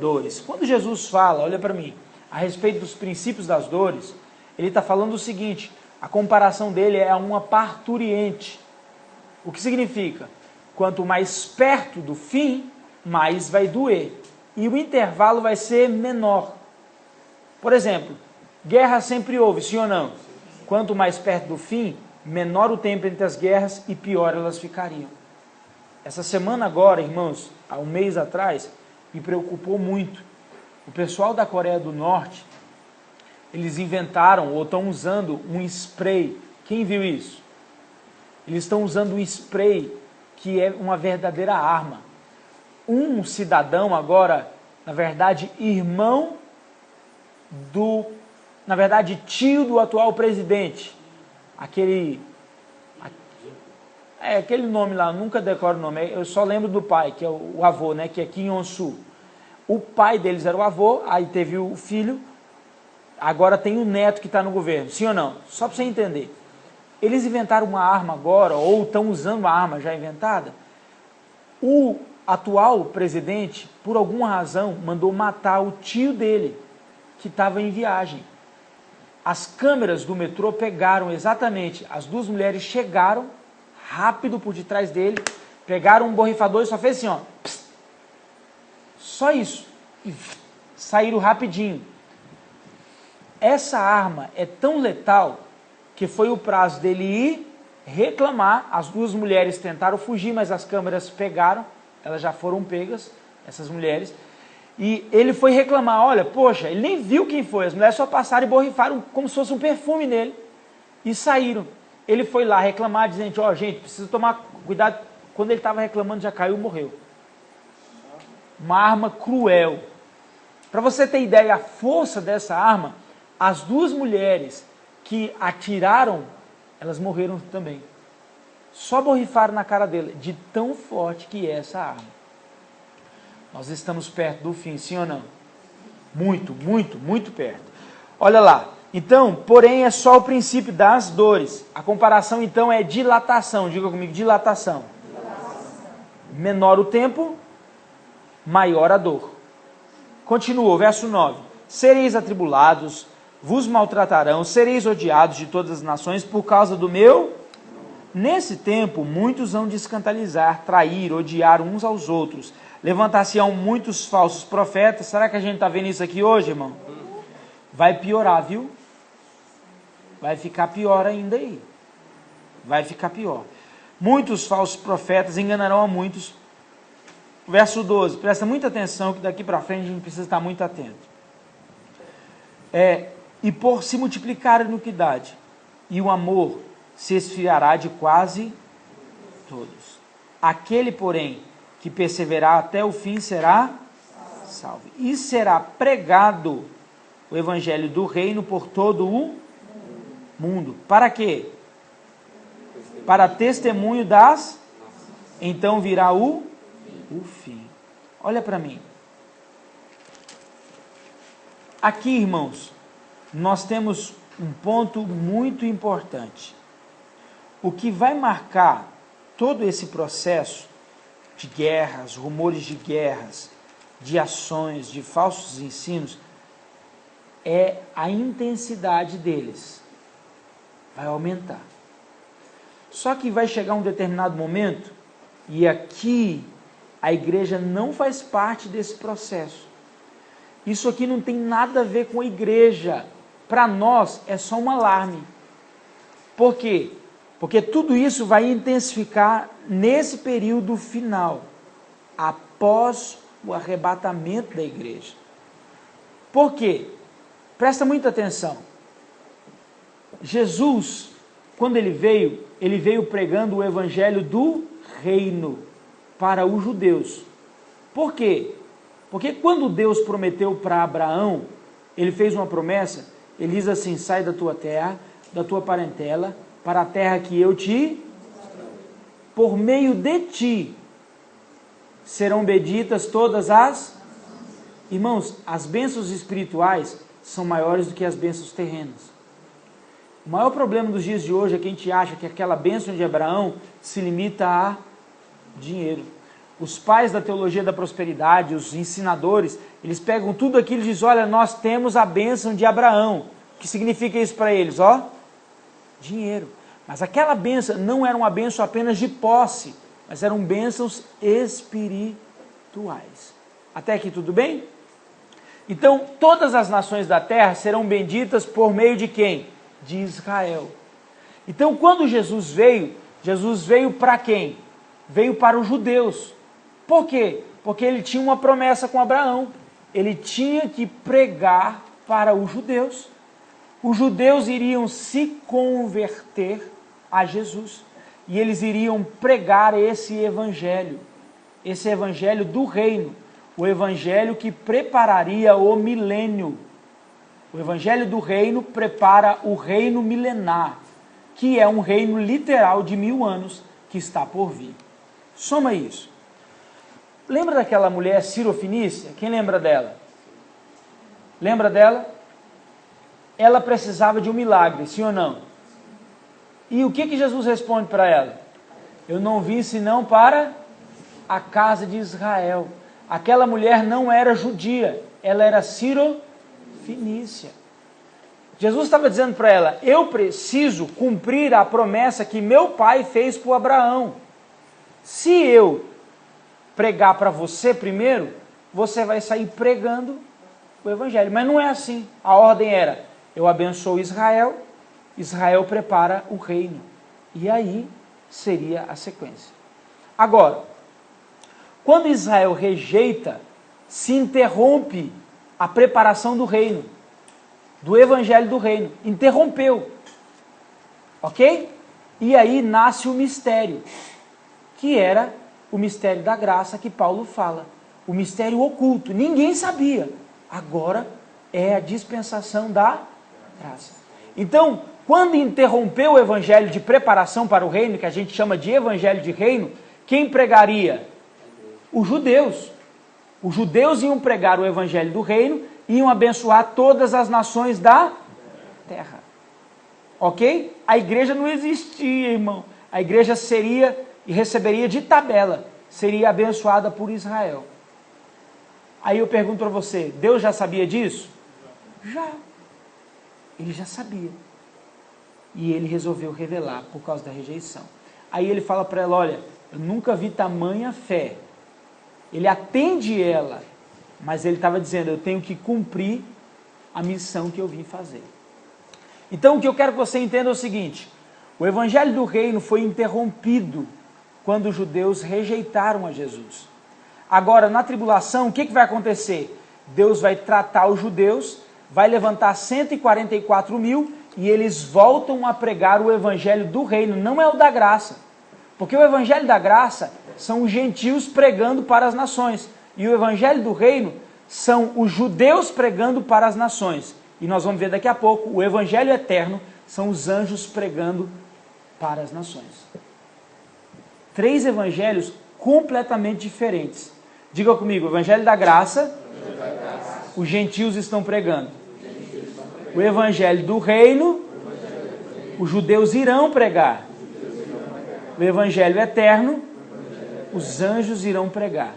dores. Quando Jesus fala, olha para mim, a respeito dos princípios das dores, ele está falando o seguinte, a comparação dele é a uma parturiente. O que significa? Quanto mais perto do fim, mais vai doer. E o intervalo vai ser menor. Por exemplo, guerra sempre houve, sim ou não? Quanto mais perto do fim, menor o tempo entre as guerras e pior elas ficariam. Essa semana agora, irmãos, há um mês atrás, me preocupou muito. O pessoal da Coreia do Norte, eles inventaram ou estão usando um spray. Quem viu isso? Eles estão usando um spray que é uma verdadeira arma. Um cidadão agora, na verdade, tio do atual presidente, aquele nome lá, nunca decoro o nome, eu só lembro do pai, que é o avô, né, que é Kim Jong-su. O pai deles era o avô, aí teve o filho, agora tem o neto que está no governo, sim ou não? Só para você entender. Eles inventaram uma arma agora, ou estão usando uma arma já inventada. O atual presidente, por alguma razão, mandou matar o tio dele, que estava em viagem. As câmeras do metrô pegaram exatamente, as duas mulheres chegaram rápido por detrás dele, pegaram um borrifador e só fez assim, ó, pss, só isso, e saíram rapidinho. Essa arma é tão letal que foi o prazo dele ir reclamar. As duas mulheres tentaram fugir, mas as câmeras pegaram, elas já foram pegas, essas mulheres, e ele foi reclamar, olha, poxa, ele nem viu quem foi, as mulheres só passaram e borrifaram como se fosse um perfume nele, e saíram. Ele foi lá reclamar, dizendo, ó, gente, precisa tomar cuidado, quando ele estava reclamando já caiu e morreu. Uma arma cruel. Para você ter ideia, a força dessa arma, as duas mulheres que atiraram, elas morreram também. Só borrifaram na cara dele, de tão forte que é essa arma. Nós estamos perto do fim, sim ou não? Muito, muito, muito perto. Olha lá. Então, porém, é só o princípio das dores. A comparação, então, é dilatação. Diga comigo, dilatação. Menor o tempo, maior a dor. Continua, verso 9. Sereis atribulados, vos maltratarão, sereis odiados de todas as nações por causa do meu... Nesse tempo, muitos vão de escandalizar, trair, odiar uns aos outros. Levantar-se-ão muitos falsos profetas. Será que a gente está vendo isso aqui hoje, irmão? Vai piorar, viu? Vai ficar pior ainda aí. Vai ficar pior. Muitos falsos profetas enganarão a muitos. Verso 12, presta muita atenção que daqui para frente a gente precisa estar muito atento. E por se multiplicar a iniquidade, e o amor se esfriará de quase todos. Aquele, porém, que perseverar até o fim será salvo. E será pregado o evangelho do reino por todo o mundo. Para quê? Para testemunho das... Então virá o fim. Olha para mim. Aqui, irmãos, nós temos um ponto muito importante. O que vai marcar todo esse processo de guerras, rumores de guerras, de ações, de falsos ensinos, é a intensidade deles. Vai aumentar. Só que vai chegar um determinado momento, e aqui a igreja não faz parte desse processo. Isso aqui não tem nada a ver com a igreja. Para nós é só um alarme. Por quê? Porque tudo isso vai intensificar nesse período final, após o arrebatamento da igreja. Por quê? Presta muita atenção. Jesus, quando ele veio pregando o evangelho do reino para os judeus. Por quê? Porque quando Deus prometeu para Abraão, ele fez uma promessa, ele diz assim: sai da tua terra, da tua parentela, para a terra que eu te... Por meio de ti serão benditas todas as... Irmãos, as bênçãos espirituais são maiores do que as bênçãos terrenas. O maior problema dos dias de hoje é que a gente acha que aquela bênção de Abraão se limita a dinheiro. Os pais da teologia da prosperidade, os ensinadores, eles pegam tudo aquilo e dizem: olha, nós temos a bênção de Abraão. O que significa isso para eles? Dinheiro. Mas aquela bênção não era uma bênção apenas de posse, mas eram bênçãos espirituais. Até aqui tudo bem? Então, todas as nações da terra serão benditas por meio de quem? De Israel. Então, quando Jesus veio para quem? Veio para os judeus. Por quê? Porque ele tinha uma promessa com Abraão. Ele tinha que pregar para os judeus. Os judeus iriam se converter a Jesus. E eles iriam pregar esse evangelho do reino. O evangelho que prepararia o milênio. O evangelho do reino prepara o reino milenar, que é um reino literal de 1000 anos que está por vir. Soma isso. Lembra daquela mulher Sirofenícia? Quem lembra dela? Lembra dela? Ela precisava de um milagre, sim ou não? E o que Jesus responde para ela? Eu não vim senão para a casa de Israel. Aquela mulher não era judia, ela era Sirofenícia. Jesus estava dizendo para ela: eu preciso cumprir a promessa que meu pai fez para Abraão. Se eu pregar para você primeiro, você vai sair pregando o evangelho. Mas não é assim. A ordem era: eu abençoo Israel, Israel prepara o reino. E aí seria a sequência. Agora, quando Israel rejeita, se interrompe a preparação do reino, do evangelho do reino. Interrompeu. Ok? E aí nasce o mistério, que era o mistério da graça que Paulo fala. O mistério oculto. Ninguém sabia. Agora é a dispensação da graça. Então, quando interrompeu o evangelho de preparação para o reino, que a gente chama de evangelho de reino, quem pregaria? Os judeus. Os judeus iam pregar o evangelho do reino, iam abençoar todas as nações da terra. Ok? A igreja não existia, irmão. A igreja seria e receberia de tabela, seria abençoada por Israel. Aí eu pergunto para você, Deus já sabia disso? Já. Ele já sabia. E ele resolveu revelar por causa da rejeição. Aí ele fala para ela: olha, eu nunca vi tamanha fé. Ele atende ela, mas ele estava dizendo: eu tenho que cumprir a missão que eu vim fazer. Então o que eu quero que você entenda é o seguinte: O evangelho do reino foi interrompido quando os judeus rejeitaram a Jesus. Agora, na tribulação, o que vai acontecer? Deus vai tratar os judeus, vai levantar 144 mil e eles voltam a pregar o evangelho do reino, não é o da graça. Porque o evangelho da graça são os gentios pregando para as nações. E o evangelho do reino são os judeus pregando para as nações. E nós vamos ver daqui a pouco, o evangelho eterno são os anjos pregando para as nações. 3 evangelhos completamente diferentes. Diga comigo, o evangelho da graça, os gentios estão pregando. O evangelho do reino, os judeus irão pregar. O evangelho eterno, os anjos irão pregar.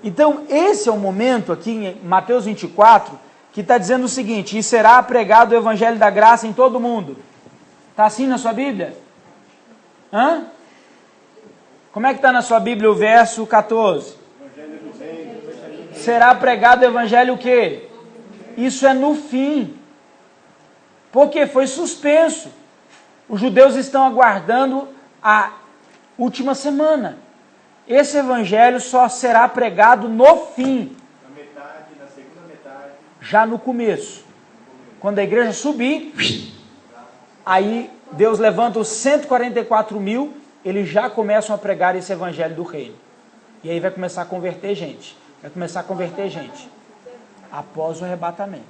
Então, esse é o momento aqui em Mateus 24, que está dizendo o seguinte: e será pregado o evangelho da graça em todo o mundo. Está assim na sua Bíblia? Hã? Como é que está na sua Bíblia o verso 14? Será pregado o evangelho o quê? Isso é no fim. Porque foi suspenso. Os judeus estão aguardando a última semana. Esse evangelho só será pregado no fim. Na metade, na segunda metade. Já no começo. Quando a igreja subir, aí Deus levanta os 144 mil, eles já começam a pregar esse evangelho do reino. E aí vai começar a converter gente. Vai começar a converter gente. Após o arrebatamento.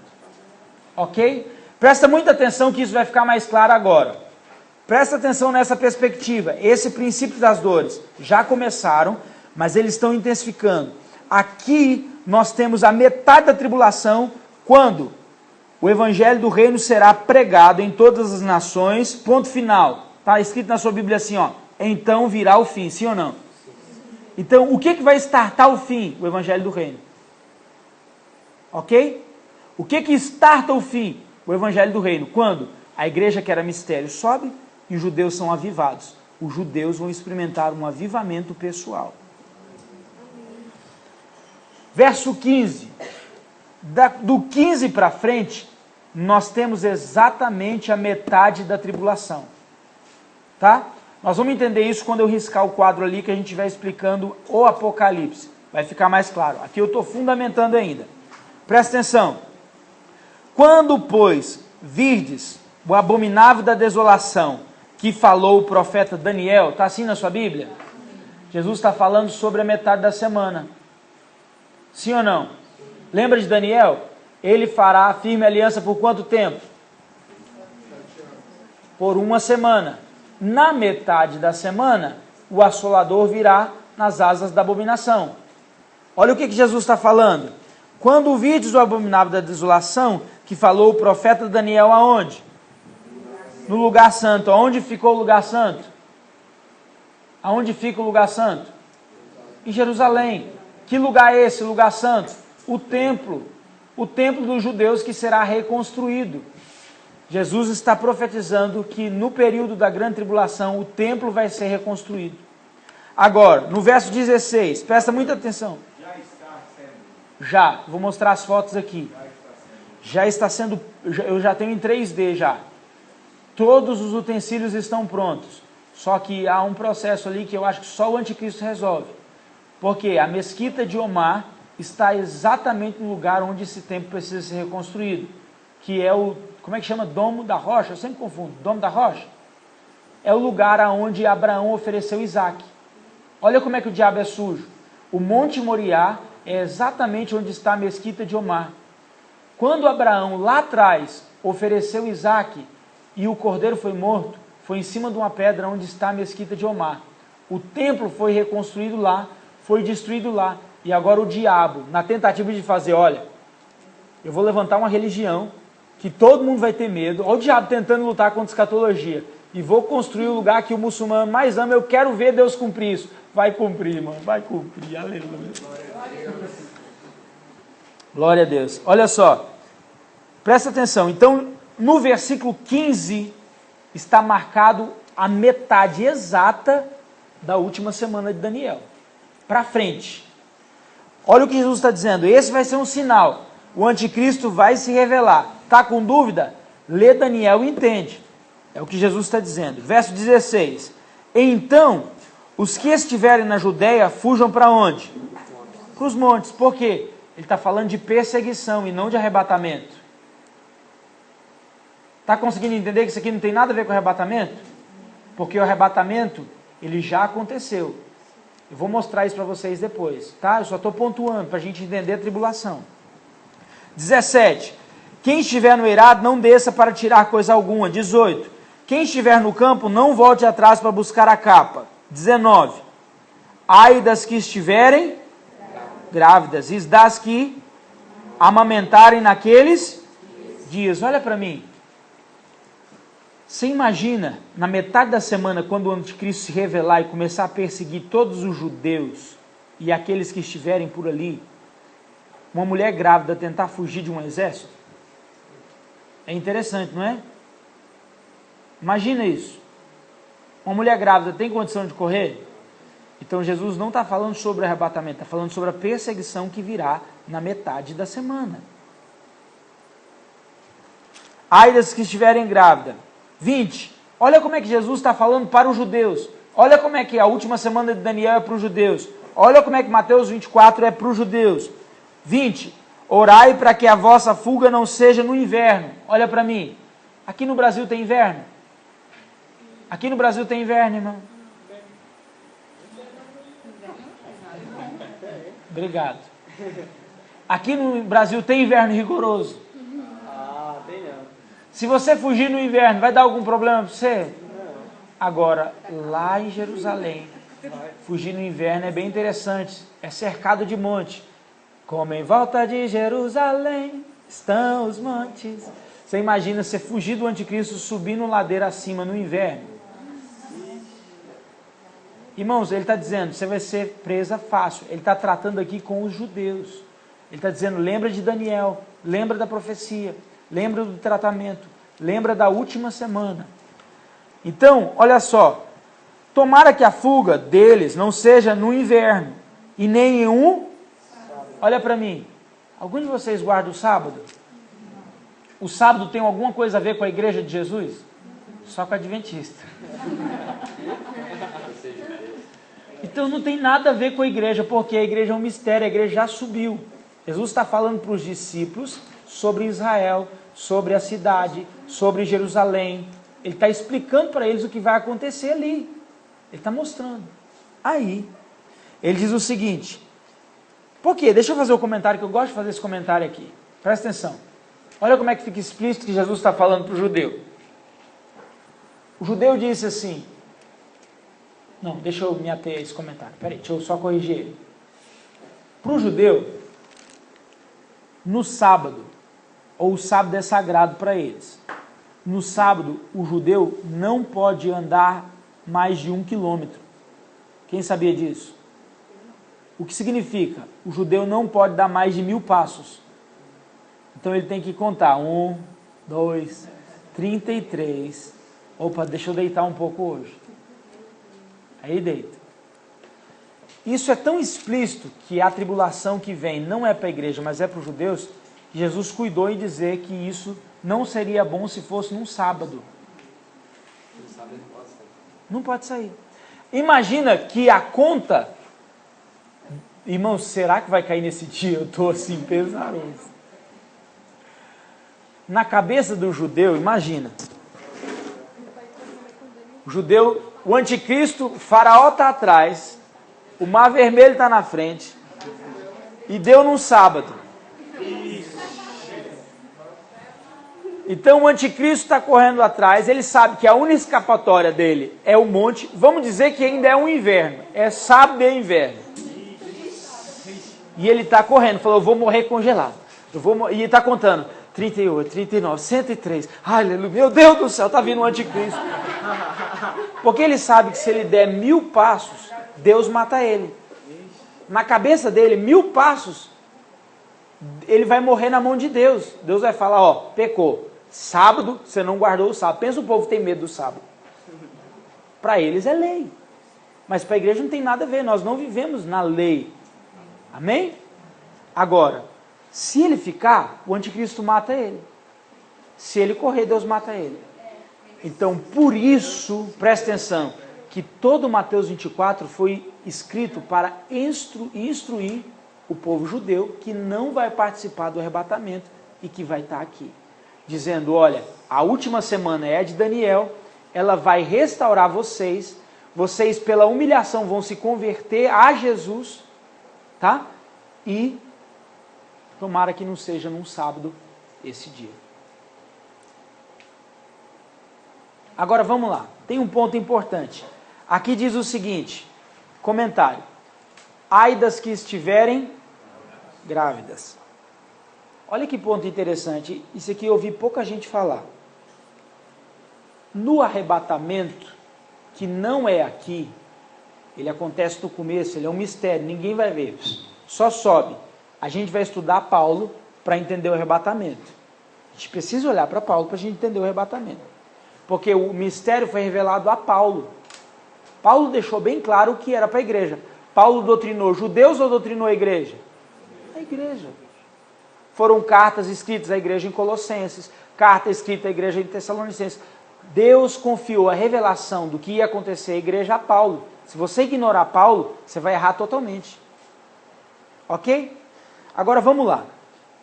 Ok? Presta muita atenção que isso vai ficar mais claro agora. Presta atenção nessa perspectiva. Esse princípio das dores já começaram, mas eles estão intensificando. Aqui nós temos a metade da tribulação, quando o evangelho do reino será pregado em todas as nações, ponto final. Está escrito na sua Bíblia assim, ó. Então virá o fim, sim ou não? Então, o que vai startar o fim? O evangelho do reino. Ok? O que starta o fim? O evangelho do reino. Quando a igreja, que era mistério, sobe e os judeus são avivados. Os judeus vão experimentar um avivamento pessoal. Verso 15. Do 15 para frente, nós temos exatamente a metade da tribulação. Tá? Nós vamos entender isso quando eu riscar o quadro ali, que a gente estiver explicando o Apocalipse. Vai ficar mais claro. Aqui eu estou fundamentando ainda. Presta atenção. Quando, pois, virdes o abominável da desolação, que falou o profeta Daniel, está assim na sua Bíblia? Jesus está falando sobre a metade da semana. Sim ou não? Lembra de Daniel? Ele fará firme aliança por quanto tempo? Por 1 semana. Na metade da semana, o assolador virá nas asas da abominação. Olha o que Jesus está falando. Quando virdes o abominável da desolação, que falou o profeta Daniel aonde? No lugar santo. Aonde ficou o lugar santo? Aonde fica o lugar santo? Em Jerusalém. Que lugar é esse, lugar santo? O templo. O templo dos judeus que será reconstruído. Jesus está profetizando que no período da grande tribulação o templo vai ser reconstruído. Agora, no verso 16, presta muita atenção. Já está sendo. Já, vou mostrar as fotos aqui. Já está sendo, eu já tenho em 3D já. Todos os utensílios estão prontos. Só que há um processo ali que eu acho que só o anticristo resolve. Porque a mesquita de Omar está exatamente no lugar onde esse templo precisa ser reconstruído. Que é o, como é que chama? Domo da Rocha? Eu sempre confundo. Domo da Rocha? É o lugar onde Abraão ofereceu Isaac. Olha como é que o diabo é sujo. O Monte Moriá é exatamente onde está a mesquita de Omar. Quando Abraão, lá atrás, ofereceu Isaac e o cordeiro foi morto, foi em cima de uma pedra onde está a mesquita de Omar. O templo foi reconstruído lá, foi destruído lá. E agora o diabo, na tentativa de fazer, olha, eu vou levantar uma religião que todo mundo vai ter medo. Olha o diabo tentando lutar contra a escatologia. E vou construir o lugar que o muçulmano mais ama. Eu quero ver Deus cumprir isso. Vai cumprir, mano. Vai cumprir. Aleluia. Glória a Deus. Olha só. Presta atenção. Então, no versículo 15, está marcado a metade exata da última semana de Daniel. Para frente. Olha o que Jesus está dizendo. Esse vai ser um sinal. O anticristo vai se revelar. Está com dúvida? Lê Daniel e entende. É o que Jesus está dizendo. Verso 16. Então, os que estiverem na Judéia fujam para onde? Para os montes. Por quê? Ele está falando de perseguição e não de arrebatamento. Está conseguindo entender que isso aqui não tem nada a ver com arrebatamento? Porque o arrebatamento, ele já aconteceu. Eu vou mostrar isso para vocês depois, tá? Eu só estou pontuando para a gente entender a tribulação. 17. Quem estiver no eirado, não desça para tirar coisa alguma. 18. Quem estiver no campo, não volte atrás para buscar a capa. 19. Ai das que estiverem grávidas e das que amamentarem naqueles dias. Olha para mim. Você imagina, na metade da semana, quando o anticristo se revelar e começar a perseguir todos os judeus e aqueles que estiverem por ali, uma mulher grávida tentar fugir de um exército? É interessante, não é? Imagina isso. Uma mulher grávida tem condição de correr? Então Jesus não está falando sobre o arrebatamento, está falando sobre a perseguição que virá na metade da semana. Ai das que estiverem grávidas. 20. Olha como é que Jesus está falando para os judeus. Olha como é que a última semana de Daniel é para os judeus. Olha como é que Mateus 24 é para os judeus. 20. Orai para que a vossa fuga não seja no inverno. Olha para mim. Aqui no Brasil tem inverno? Aqui no Brasil tem inverno, irmão? Obrigado. Aqui no Brasil tem inverno rigoroso? Tem não. Se você fugir no inverno, vai dar algum problema para você? Não. Agora, lá em Jerusalém, fugir no inverno é bem interessante. É cercado de monte. Como em volta de Jerusalém estão os montes. Você imagina você fugir do anticristo, subindo ladeira acima no inverno? Irmãos, ele está dizendo, você vai ser presa fácil. Ele está tratando aqui com os judeus. Ele está dizendo, lembra de Daniel, lembra da profecia, lembra do tratamento, lembra da última semana. Então, olha só, tomara que a fuga deles não seja no inverno, e nem em olha para mim, algum de vocês guarda o sábado? O sábado tem alguma coisa a ver com a igreja de Jesus? Só com a adventista. Então não tem nada a ver com a igreja, porque a igreja é um mistério, a igreja já subiu. Jesus está falando para os discípulos sobre Israel, sobre a cidade, sobre Jerusalém. Ele está explicando para eles o que vai acontecer ali. Ele está mostrando. Aí, ele diz o seguinte. Por quê? Deixa eu fazer o comentário, que eu gosto de fazer esse comentário aqui. Presta atenção. Olha como é que fica explícito que Jesus está falando para o judeu. O judeu disse assim... Não, deixa eu me ater a esse comentário. Peraí, deixa eu só corrigir ele. Para o judeu, no sábado, ou o sábado é sagrado para eles. No sábado, o judeu não pode andar mais de 1 quilômetro. Quem sabia disso? O que significa? O judeu não pode dar mais de 1000 passos. Então ele tem que contar. 1, 2, 33. Opa, deixa eu deitar um pouco hoje. Aí deita. Isso é tão explícito que a tribulação que vem não é para a igreja, mas é para os judeus, que Jesus cuidou em dizer que isso não seria bom se fosse num sábado. Não pode sair. Imagina que a conta... Irmãos, será que vai cair nesse dia? Eu estou assim, pesaroso. Na cabeça do judeu, imagina. O judeu, o anticristo, o faraó está atrás, o mar vermelho está na frente, e deu num sábado. Então o anticristo está correndo atrás, ele sabe que a única escapatória dele é o monte, vamos dizer que ainda é um inverno, é sábado e inverno. E ele está correndo, falou, eu vou morrer congelado. E ele está contando, 38, 39, 103, aleluia, meu Deus do céu, está vindo o anticristo. Porque ele sabe que se ele der 1000 passos, Deus mata ele. Na cabeça dele, 1000 passos, ele vai morrer na mão de Deus. Deus vai falar, ó, pecou. Sábado, você não guardou o sábado. Pensa, o povo tem medo do sábado. Para eles é lei. Mas para a igreja não tem nada a ver, nós não vivemos na lei. Amém? Agora, se ele ficar, o anticristo mata ele. Se ele correr, Deus mata ele. Então, por isso, presta atenção, que todo Mateus 24 foi escrito para instruir o povo judeu que não vai participar do arrebatamento e que vai estar aqui. Dizendo, olha, a última semana é a de Daniel, ela vai restaurar vocês, vocês pela humilhação vão se converter a Jesus, tá? E tomara que não seja num sábado esse dia. Agora vamos lá, tem um ponto importante. Aqui diz o seguinte, comentário. Ai das que estiverem grávidas. Olha que ponto interessante, isso aqui eu ouvi pouca gente falar. No arrebatamento, que não é aqui, ele acontece no começo, ele é um mistério, ninguém vai ver, só sobe. A gente vai estudar Paulo para entender o arrebatamento. A gente precisa olhar para Paulo para a gente entender o arrebatamento. Porque o mistério foi revelado a Paulo. Paulo deixou bem claro o que era para a igreja. Paulo doutrinou judeus ou doutrinou a igreja? A igreja. Foram cartas escritas à igreja em Colossenses, carta escrita à igreja em Tessalonicenses. Deus confiou a revelação do que ia acontecer à igreja a Paulo. Se você ignorar Paulo, você vai errar totalmente. Ok? Agora vamos lá.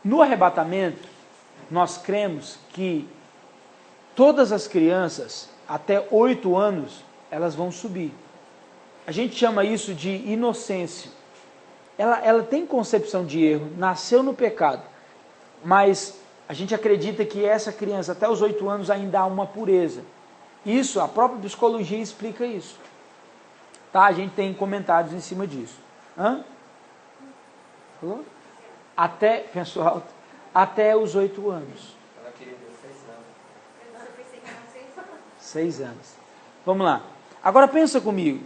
No arrebatamento, nós cremos que todas as crianças, até 8 anos, elas vão subir. A gente chama isso de inocência. Ela tem concepção de erro, nasceu no pecado, mas a gente acredita que essa criança, até os 8 anos, ainda há uma pureza. Isso, a própria psicologia explica isso. Tá? A gente tem comentários em cima disso. Hã? Falou? Até, pensou alto, até os 8 anos. 6 anos. Vamos lá. Agora pensa comigo.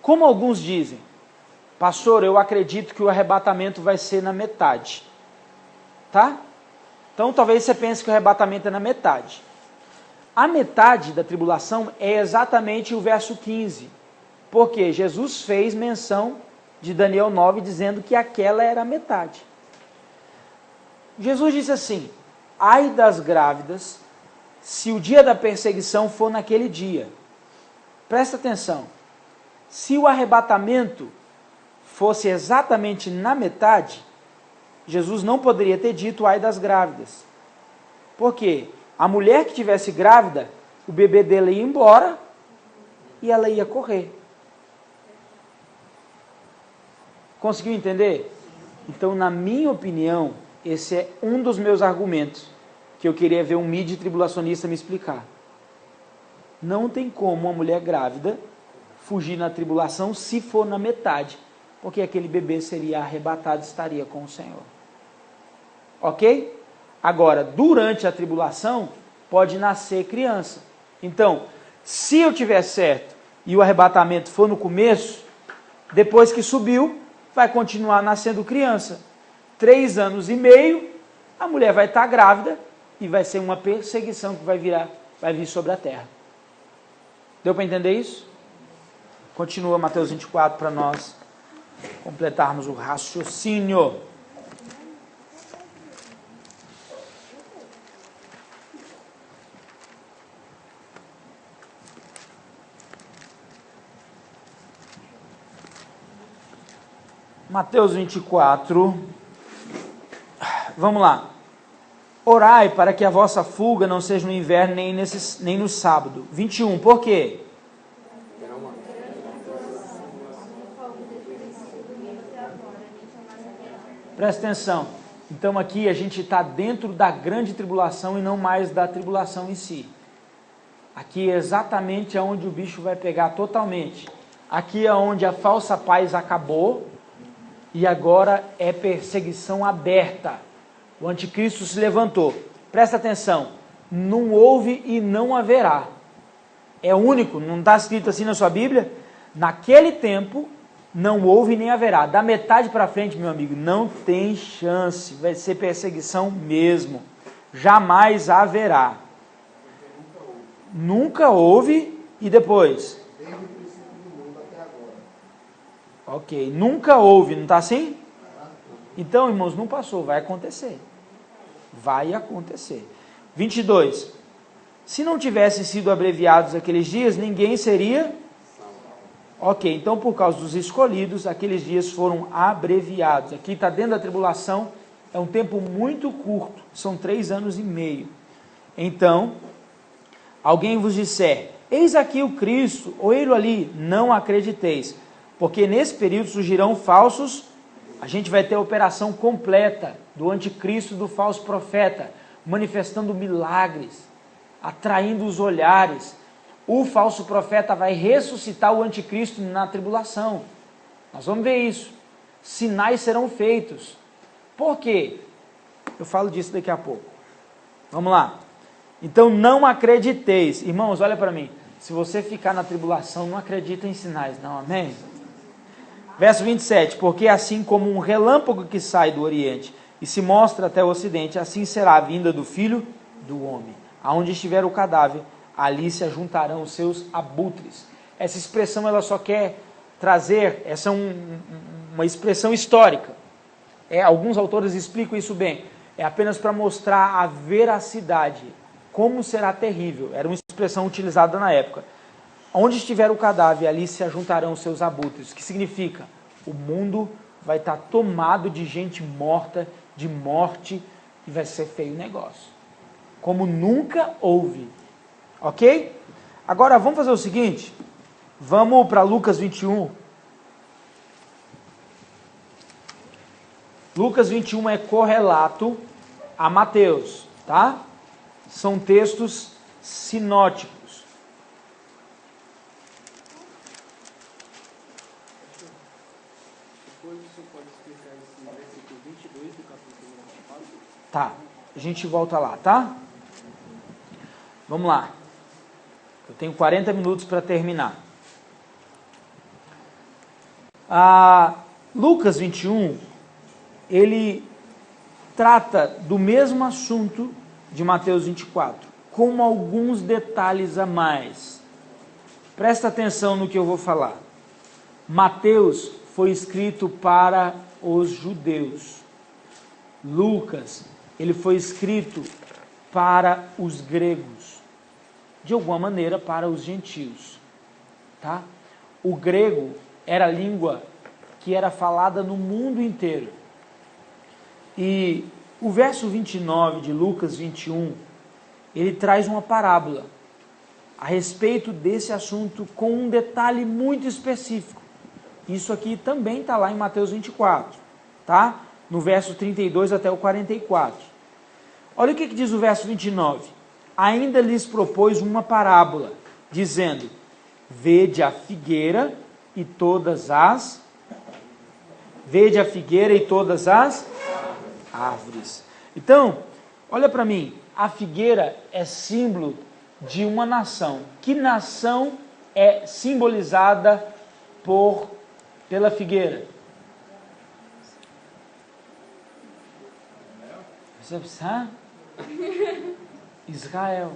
Como alguns dizem, pastor, eu acredito que o arrebatamento vai ser na metade. Tá? Então talvez você pense que o arrebatamento é na metade. A metade da tribulação é exatamente o verso 15. Porque Jesus fez menção de Daniel 9 dizendo que aquela era a metade. Jesus disse assim, ai das grávidas, se o dia da perseguição for naquele dia. Presta atenção. Se o arrebatamento fosse exatamente na metade, Jesus não poderia ter dito ai das grávidas. Por quê? A mulher que tivesse grávida, o bebê dela ia embora e ela ia correr. Conseguiu entender? Então, na minha opinião, esse é um dos meus argumentos que eu queria ver um mídia tribulacionista me explicar. Não tem como uma mulher grávida fugir na tribulação se for na metade, porque aquele bebê seria arrebatado e estaria com o Senhor. Ok? Agora, durante a tribulação, pode nascer criança. Então, se eu tiver certo e o arrebatamento for no começo, depois que subiu, vai continuar nascendo criança. 3 anos e meio, a mulher vai estar grávida e vai ser uma perseguição que vai vir sobre a terra. Deu para entender isso? Continua Mateus 24 para nós completarmos o raciocínio. Mateus 24. Vamos lá. Orai para que a vossa fuga não seja no inverno nem no sábado. 21. Por quê? Presta atenção. Então aqui a gente está dentro da grande tribulação e não mais da tribulação em si. Aqui é exatamente onde o bicho vai pegar totalmente. Aqui é onde a falsa paz acabou e agora é perseguição aberta. O anticristo se levantou. Presta atenção. Não houve e não haverá. É único, não está escrito assim na sua Bíblia? Naquele tempo não houve nem haverá. Da metade para frente, meu amigo, não tem chance. Vai ser perseguição mesmo. Jamais haverá. Nunca houve e depois? Desde o princípio do mundo até agora. Ok, nunca houve, não está assim? Então, irmãos, não passou, vai acontecer. Vai acontecer. 22. Se não tivessem sido abreviados aqueles dias, ninguém seria... Ok, então por causa dos escolhidos, aqueles dias foram abreviados. Aqui está dentro da tribulação, é um tempo muito curto, são 3 anos e meio. Então, alguém vos disser, eis aqui o Cristo, ou ele ali, não acrediteis, porque nesse período surgirão falsos, a gente vai ter a operação completa do anticristo, do falso profeta, manifestando milagres, atraindo os olhares. O falso profeta vai ressuscitar o anticristo na tribulação. Nós vamos ver isso. Sinais serão feitos. Por quê? Eu falo disso daqui a pouco. Vamos lá. Então não acrediteis. Irmãos, olha para mim. Se você ficar na tribulação, não acredita em sinais, não. Amém? Verso 27. Porque assim como um relâmpago que sai do Oriente e se mostra até o Ocidente, assim será a vinda do Filho do Homem. Aonde estiver o cadáver, ali se ajuntarão os seus abutres. Essa expressão ela só quer trazer, essa é uma expressão histórica. Alguns autores explicam isso bem. É apenas para mostrar a veracidade, como será terrível. Era uma expressão utilizada na época. Onde estiver o cadáver, ali se ajuntarão os seus abutres. O que significa? O mundo vai estar tomado de gente morta, de morte, e vai ser feio o negócio. Como nunca houve. Ok? Agora vamos fazer o seguinte. Vamos para Lucas 21. Lucas 21 é correlato a Mateus, tá? São textos sinóticos. Depois você pode explicar esse versículo 22 do capítulo 24? Tá, a gente volta lá, tá? Vamos lá. Eu tenho 40 minutos para terminar. Lucas 21, ele trata do mesmo assunto de Mateus 24, com alguns detalhes a mais. Presta atenção no que eu vou falar. Mateus foi escrito para os judeus. Lucas, ele foi escrito para os gregos. De alguma maneira, para os gentios. Tá? O grego era a língua que era falada no mundo inteiro. E o verso 29 de Lucas 21, ele traz uma parábola a respeito desse assunto com um detalhe muito específico. Isso aqui também está lá em Mateus 24, tá? No verso 32 até o 44. Olha o que diz o verso 29. Ainda lhes propôs uma parábola, dizendo, vede a figueira e todas as árvores. Então, olha para mim, a figueira é símbolo de uma nação. Que nação é simbolizada pela figueira? Você precisa? Israel.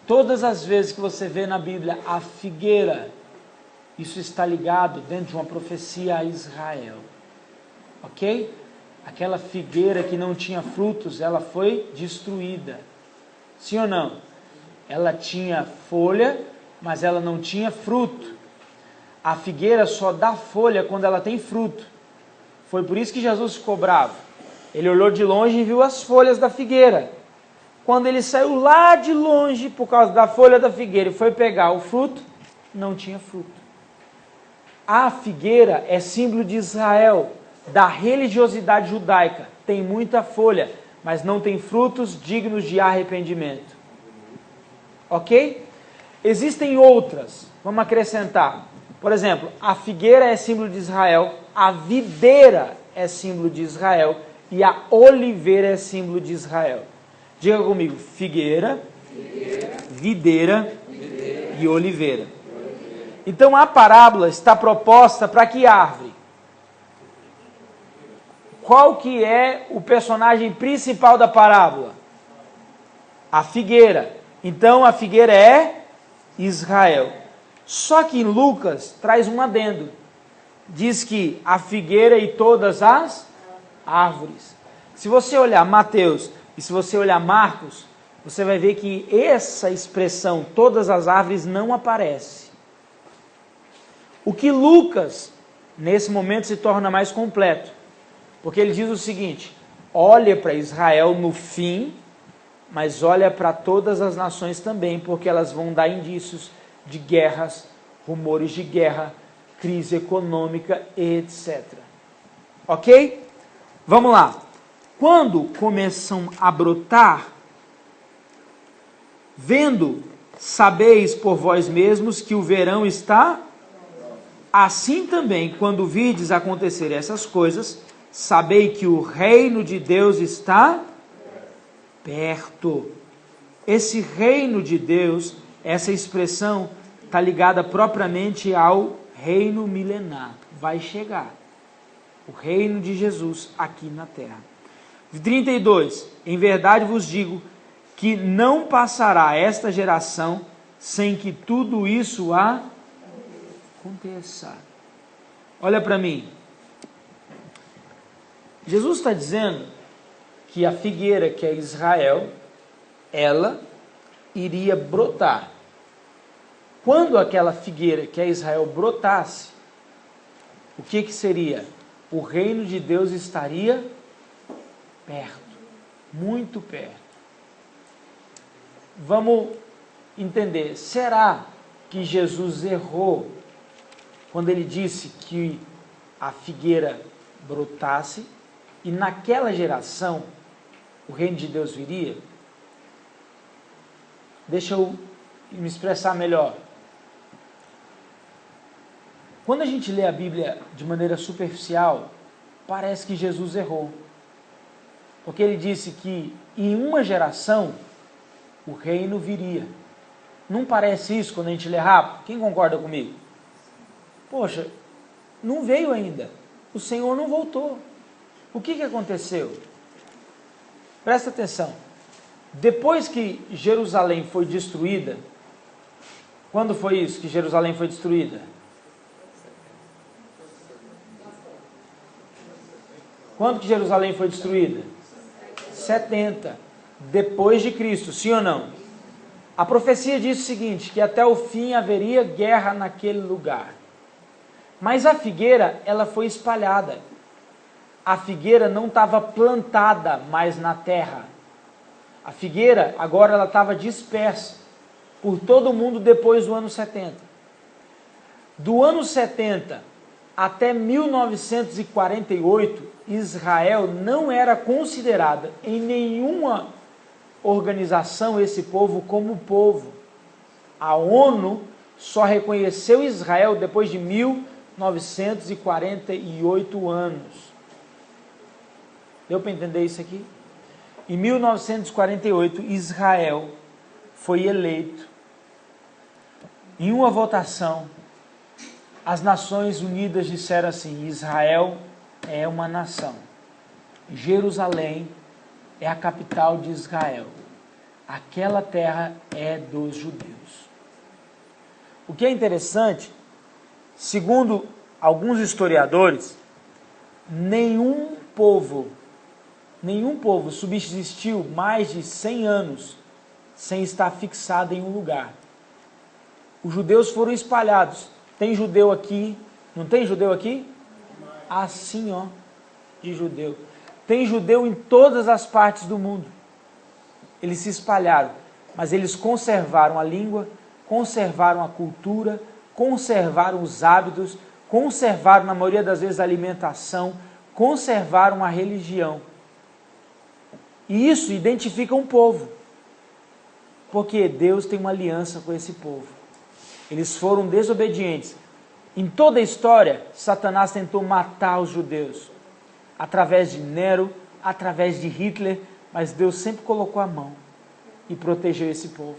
Todas as vezes que você vê na Bíblia a figueira, isso está ligado dentro de uma profecia a Israel. Ok? Aquela figueira que não tinha frutos, ela foi destruída. Sim ou não? Ela tinha folha, mas ela não tinha fruto. A figueira só dá folha quando ela tem fruto. Foi por isso que Jesus ficou bravo. Ele olhou de longe e viu as folhas da figueira. Quando ele saiu lá de longe, por causa da folha da figueira, e foi pegar o fruto, não tinha fruto. A figueira é símbolo de Israel, da religiosidade judaica. Tem muita folha, mas não tem frutos dignos de arrependimento. Ok? Existem outras, vamos acrescentar. Por exemplo, a figueira é símbolo de Israel, a videira é símbolo de Israel e a oliveira é símbolo de Israel. Diga comigo, figueira, videira e oliveira. Então a parábola está proposta para que árvore? Qual que é o personagem principal da parábola? A figueira. Então a figueira é Israel. Só que Lucas traz um adendo. Diz que a figueira e todas as árvores. Se você olhar Mateus e se você olhar Marcos, você vai ver que essa expressão, todas as árvores, não aparece. O que Lucas, nesse momento, se torna mais completo. Porque ele diz o seguinte: olha para Israel no fim, mas olha para todas as nações também, porque elas vão dar indícios de guerras, rumores de guerra, crise econômica, etc. Ok? Vamos lá. Quando começam a brotar, vendo, sabeis por vós mesmos que o verão está. Assim também, quando virdes acontecer essas coisas, sabei que o reino de Deus está perto. Esse reino de Deus, essa expressão, está ligada propriamente ao reino milenar. Vai chegar o reino de Jesus aqui na terra. 32. Em verdade vos digo que não passará esta geração sem que tudo isso aconteça. Olha para mim. Jesus está dizendo que a figueira, que é Israel, ela iria brotar. Quando aquela figueira, que é Israel, brotasse, o que seria? O reino de Deus estaria perto, muito perto. Vamos entender, será que Jesus errou quando ele disse que a figueira brotasse e naquela geração o reino de Deus viria? Deixa eu me expressar melhor. Quando a gente lê a Bíblia de maneira superficial, parece que Jesus errou. Porque ele disse que em uma geração o reino viria. Não parece isso quando a gente lê rápido? Quem concorda comigo? Poxa, não veio ainda. O Senhor não voltou. O que aconteceu? Presta atenção. Depois que Jerusalém foi destruída, quando foi isso que Jerusalém foi destruída? Quando que Jerusalém foi destruída? 70. Depois de Cristo, sim ou não? A profecia diz o seguinte, que até o fim haveria guerra naquele lugar. Mas a figueira, ela foi espalhada. A figueira não estava plantada mais na terra. A figueira, agora ela estava dispersa por todo o mundo depois do ano 70. Do ano 70 até 1948, Israel não era considerada em nenhuma organização esse povo como povo. A ONU só reconheceu Israel depois de 1948 anos. Deu para entender isso aqui? Em 1948, Israel foi eleito em uma votação. As Nações Unidas disseram assim: Israel é uma nação. Jerusalém é a capital de Israel. Aquela terra é dos judeus. O que é interessante, segundo alguns historiadores, nenhum povo subsistiu mais de 100 anos sem estar fixado em um lugar. Os judeus foram espalhados. Tem judeu aqui, não tem judeu aqui? Assim, ó, de judeu. Tem judeu em todas as partes do mundo. Eles se espalharam, mas eles conservaram a língua, conservaram a cultura, conservaram os hábitos, conservaram, na maioria das vezes, a alimentação, conservaram a religião. E isso identifica um povo, porque Deus tem uma aliança com esse povo. Eles foram desobedientes. Em toda a história, Satanás tentou matar os judeus, através de Nero, através de Hitler, mas Deus sempre colocou a mão e protegeu esse povo,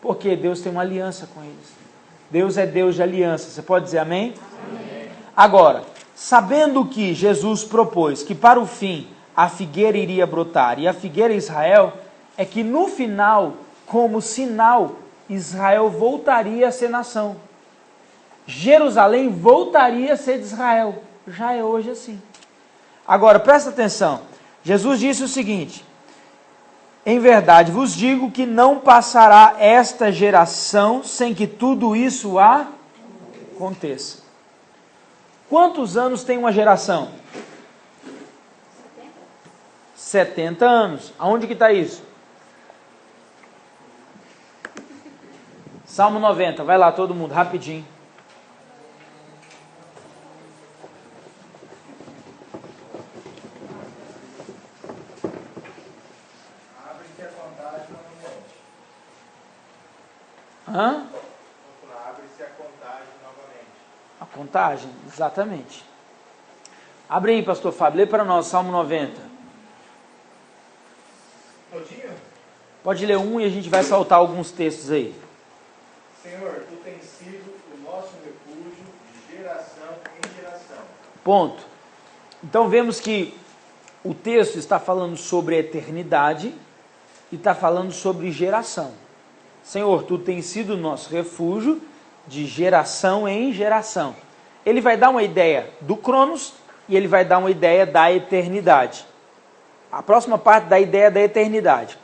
porque Deus tem uma aliança com eles. Deus é Deus de aliança. Você pode dizer amém? Amém. Agora, sabendo que Jesus propôs que para o fim a figueira iria brotar, e a figueira Israel, é que no final, como sinal, Israel voltaria a ser nação. Jerusalém voltaria a ser de Israel. Já é hoje assim. Agora, presta atenção. Jesus disse o seguinte: Em verdade vos digo que não passará esta geração sem que tudo isso aconteça. Quantos anos tem uma geração? 70 anos. Aonde que está isso? Salmo 90. Vai lá todo mundo, rapidinho. Abre-se a contagem novamente. Hã? Abre-se a contagem novamente. A contagem, exatamente. Abre aí, pastor Fábio, lê para nós, Salmo 90. Todinho? Pode ler um e a gente vai saltar alguns textos aí. Senhor, tu tens sido o nosso refúgio de geração em geração. Ponto. Então vemos que o texto está falando sobre eternidade e está falando sobre geração. Senhor, tu tens sido o nosso refúgio de geração em geração. Ele vai dar uma ideia do Cronos e ele vai dar uma ideia da eternidade. A próxima parte da ideia da eternidade.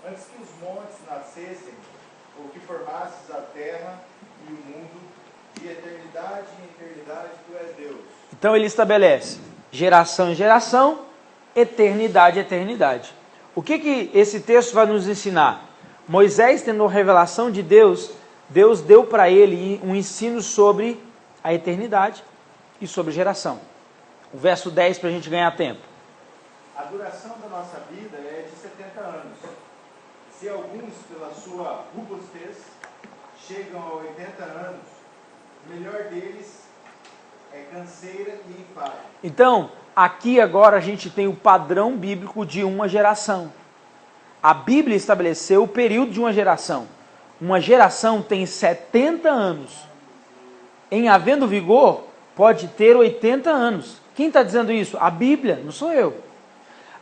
Antes que os montes nascessem, ou que formasses a terra e o mundo, de eternidade em eternidade tu és Deus. Então ele estabelece geração em geração, eternidade em eternidade. O que esse texto vai nos ensinar? Moisés, tendo a revelação de Deus, Deus deu para ele um ensino sobre a eternidade e sobre geração. O verso 10 para a gente ganhar tempo. A duração da nossa vida é de 70 anos. Se alguns, pela sua robustez, chegam a 80 anos, o melhor deles é canseira e enfado. Então, aqui agora a gente tem o padrão bíblico de uma geração. A Bíblia estabeleceu o período de uma geração. Uma geração tem 70 anos. Em havendo vigor, pode ter 80 anos. Quem está dizendo isso? A Bíblia, não sou eu.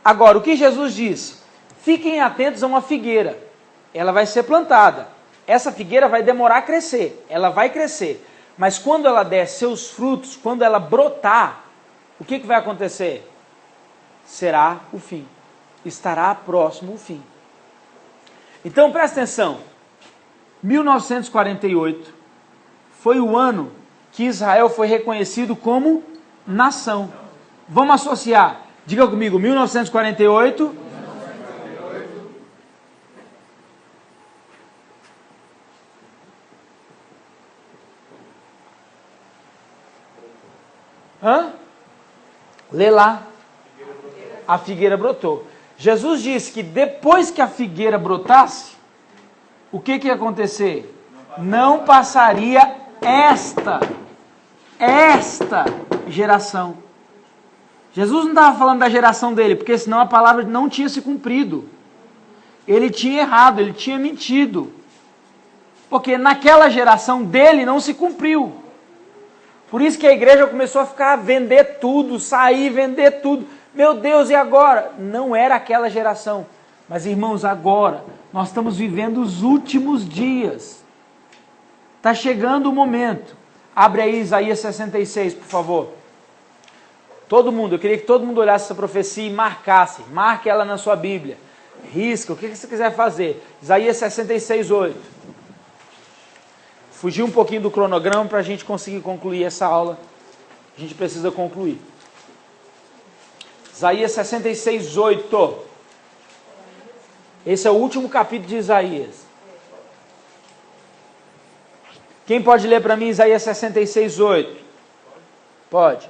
Agora, o que Jesus disse? Fiquem atentos a uma figueira. Ela vai ser plantada. Essa figueira vai demorar a crescer. Ela vai crescer. Mas quando ela der seus frutos, quando ela brotar, o que vai acontecer? Será o fim. Estará próximo o fim. Então, presta atenção. 1948 foi o ano que Israel foi reconhecido como nação. Vamos associar. Diga comigo, 1948. Hã? Lê lá. A figueira brotou. Jesus disse que depois que a figueira brotasse, o que ia acontecer? Não passaria esta geração. Jesus não estava falando da geração dele, porque senão a palavra não tinha se cumprido. Ele tinha errado, ele tinha mentido. Porque naquela geração dele não se cumpriu. Por isso que a igreja começou a vender tudo, sair, vender tudo. Meu Deus, e agora? Não era aquela geração. Mas irmãos, agora nós estamos vivendo os últimos dias. Está chegando o momento. Abre aí Isaías 66, por favor. Todo mundo, eu queria que todo mundo olhasse essa profecia e marcasse. Marque ela na sua Bíblia. Risca, o que você quiser fazer. Isaías 66, 8. Fugir um pouquinho do cronograma para a gente conseguir concluir essa aula. A gente precisa concluir. Isaías 66, 8. Esse é o último capítulo de Isaías. Quem pode ler para mim Isaías 66, 8? Pode.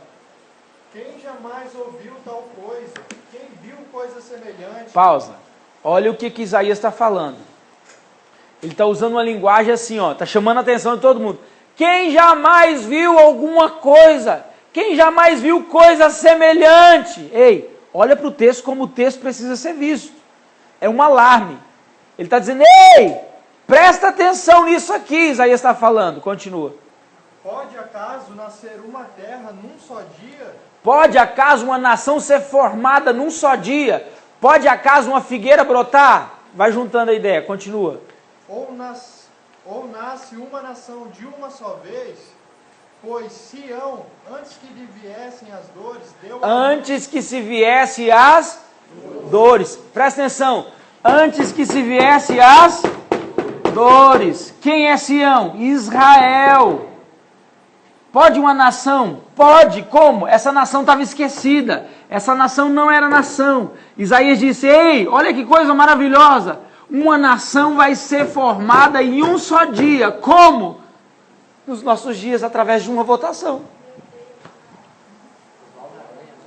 Quem jamais ouviu tal coisa? Quem viu coisa semelhante? Pausa. Olha o que Isaías está falando. Ele está usando uma linguagem assim, ó, está chamando a atenção de todo mundo. Quem jamais viu alguma coisa? Quem jamais viu coisa semelhante? Ei, olha para o texto como o texto precisa ser visto. É um alarme. Ele está dizendo, ei, presta atenção nisso aqui, Isaías está falando. Continua. Pode acaso nascer uma terra num só dia? Pode acaso uma nação ser formada num só dia? Pode acaso uma figueira brotar? Vai juntando a ideia, continua. Ou nasce uma nação de uma só vez? Pois Sião, antes que lhe viessem as dores, deu a Antes que se viesse as Dores. Presta atenção. Antes que se viesse as dores. Quem é Sião? Israel. Pode uma nação? Pode. Como? Essa nação estava esquecida. Essa nação não era nação. Isaías disse, ei, olha que coisa maravilhosa. Uma nação vai ser formada em um só dia. Como? Nos nossos dias, através de uma votação.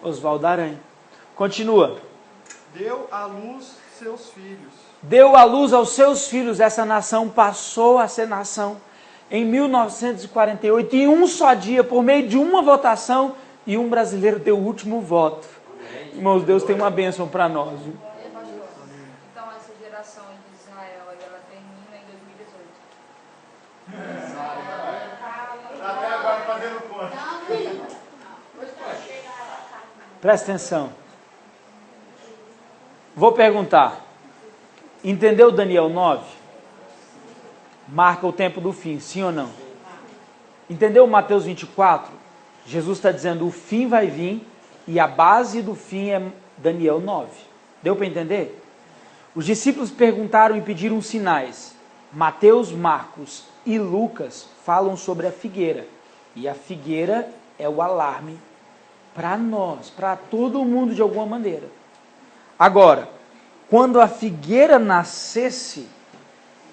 Oswaldo Aranha. Continua. Deu à luz seus filhos. Deu à luz aos seus filhos. Essa nação passou a ser nação em 1948, em um só dia, por meio de uma votação, e um brasileiro deu o último voto. Irmãos, Deus tem uma bênção para nós. Viu? Então essa geração de Israel, ela termina em 2018. Até agora fazendo conta. Presta atenção. Vou perguntar. Entendeu Daniel 9? Marca o tempo do fim, sim ou não? Entendeu Mateus 24? Jesus está dizendo o fim vai vir e a base do fim é Daniel 9. Deu para entender? Os discípulos perguntaram e pediram sinais. Mateus, Marcos e Lucas falam sobre a figueira. E a figueira é o alarme para nós, para todo mundo de alguma maneira. Agora, quando a figueira nascesse,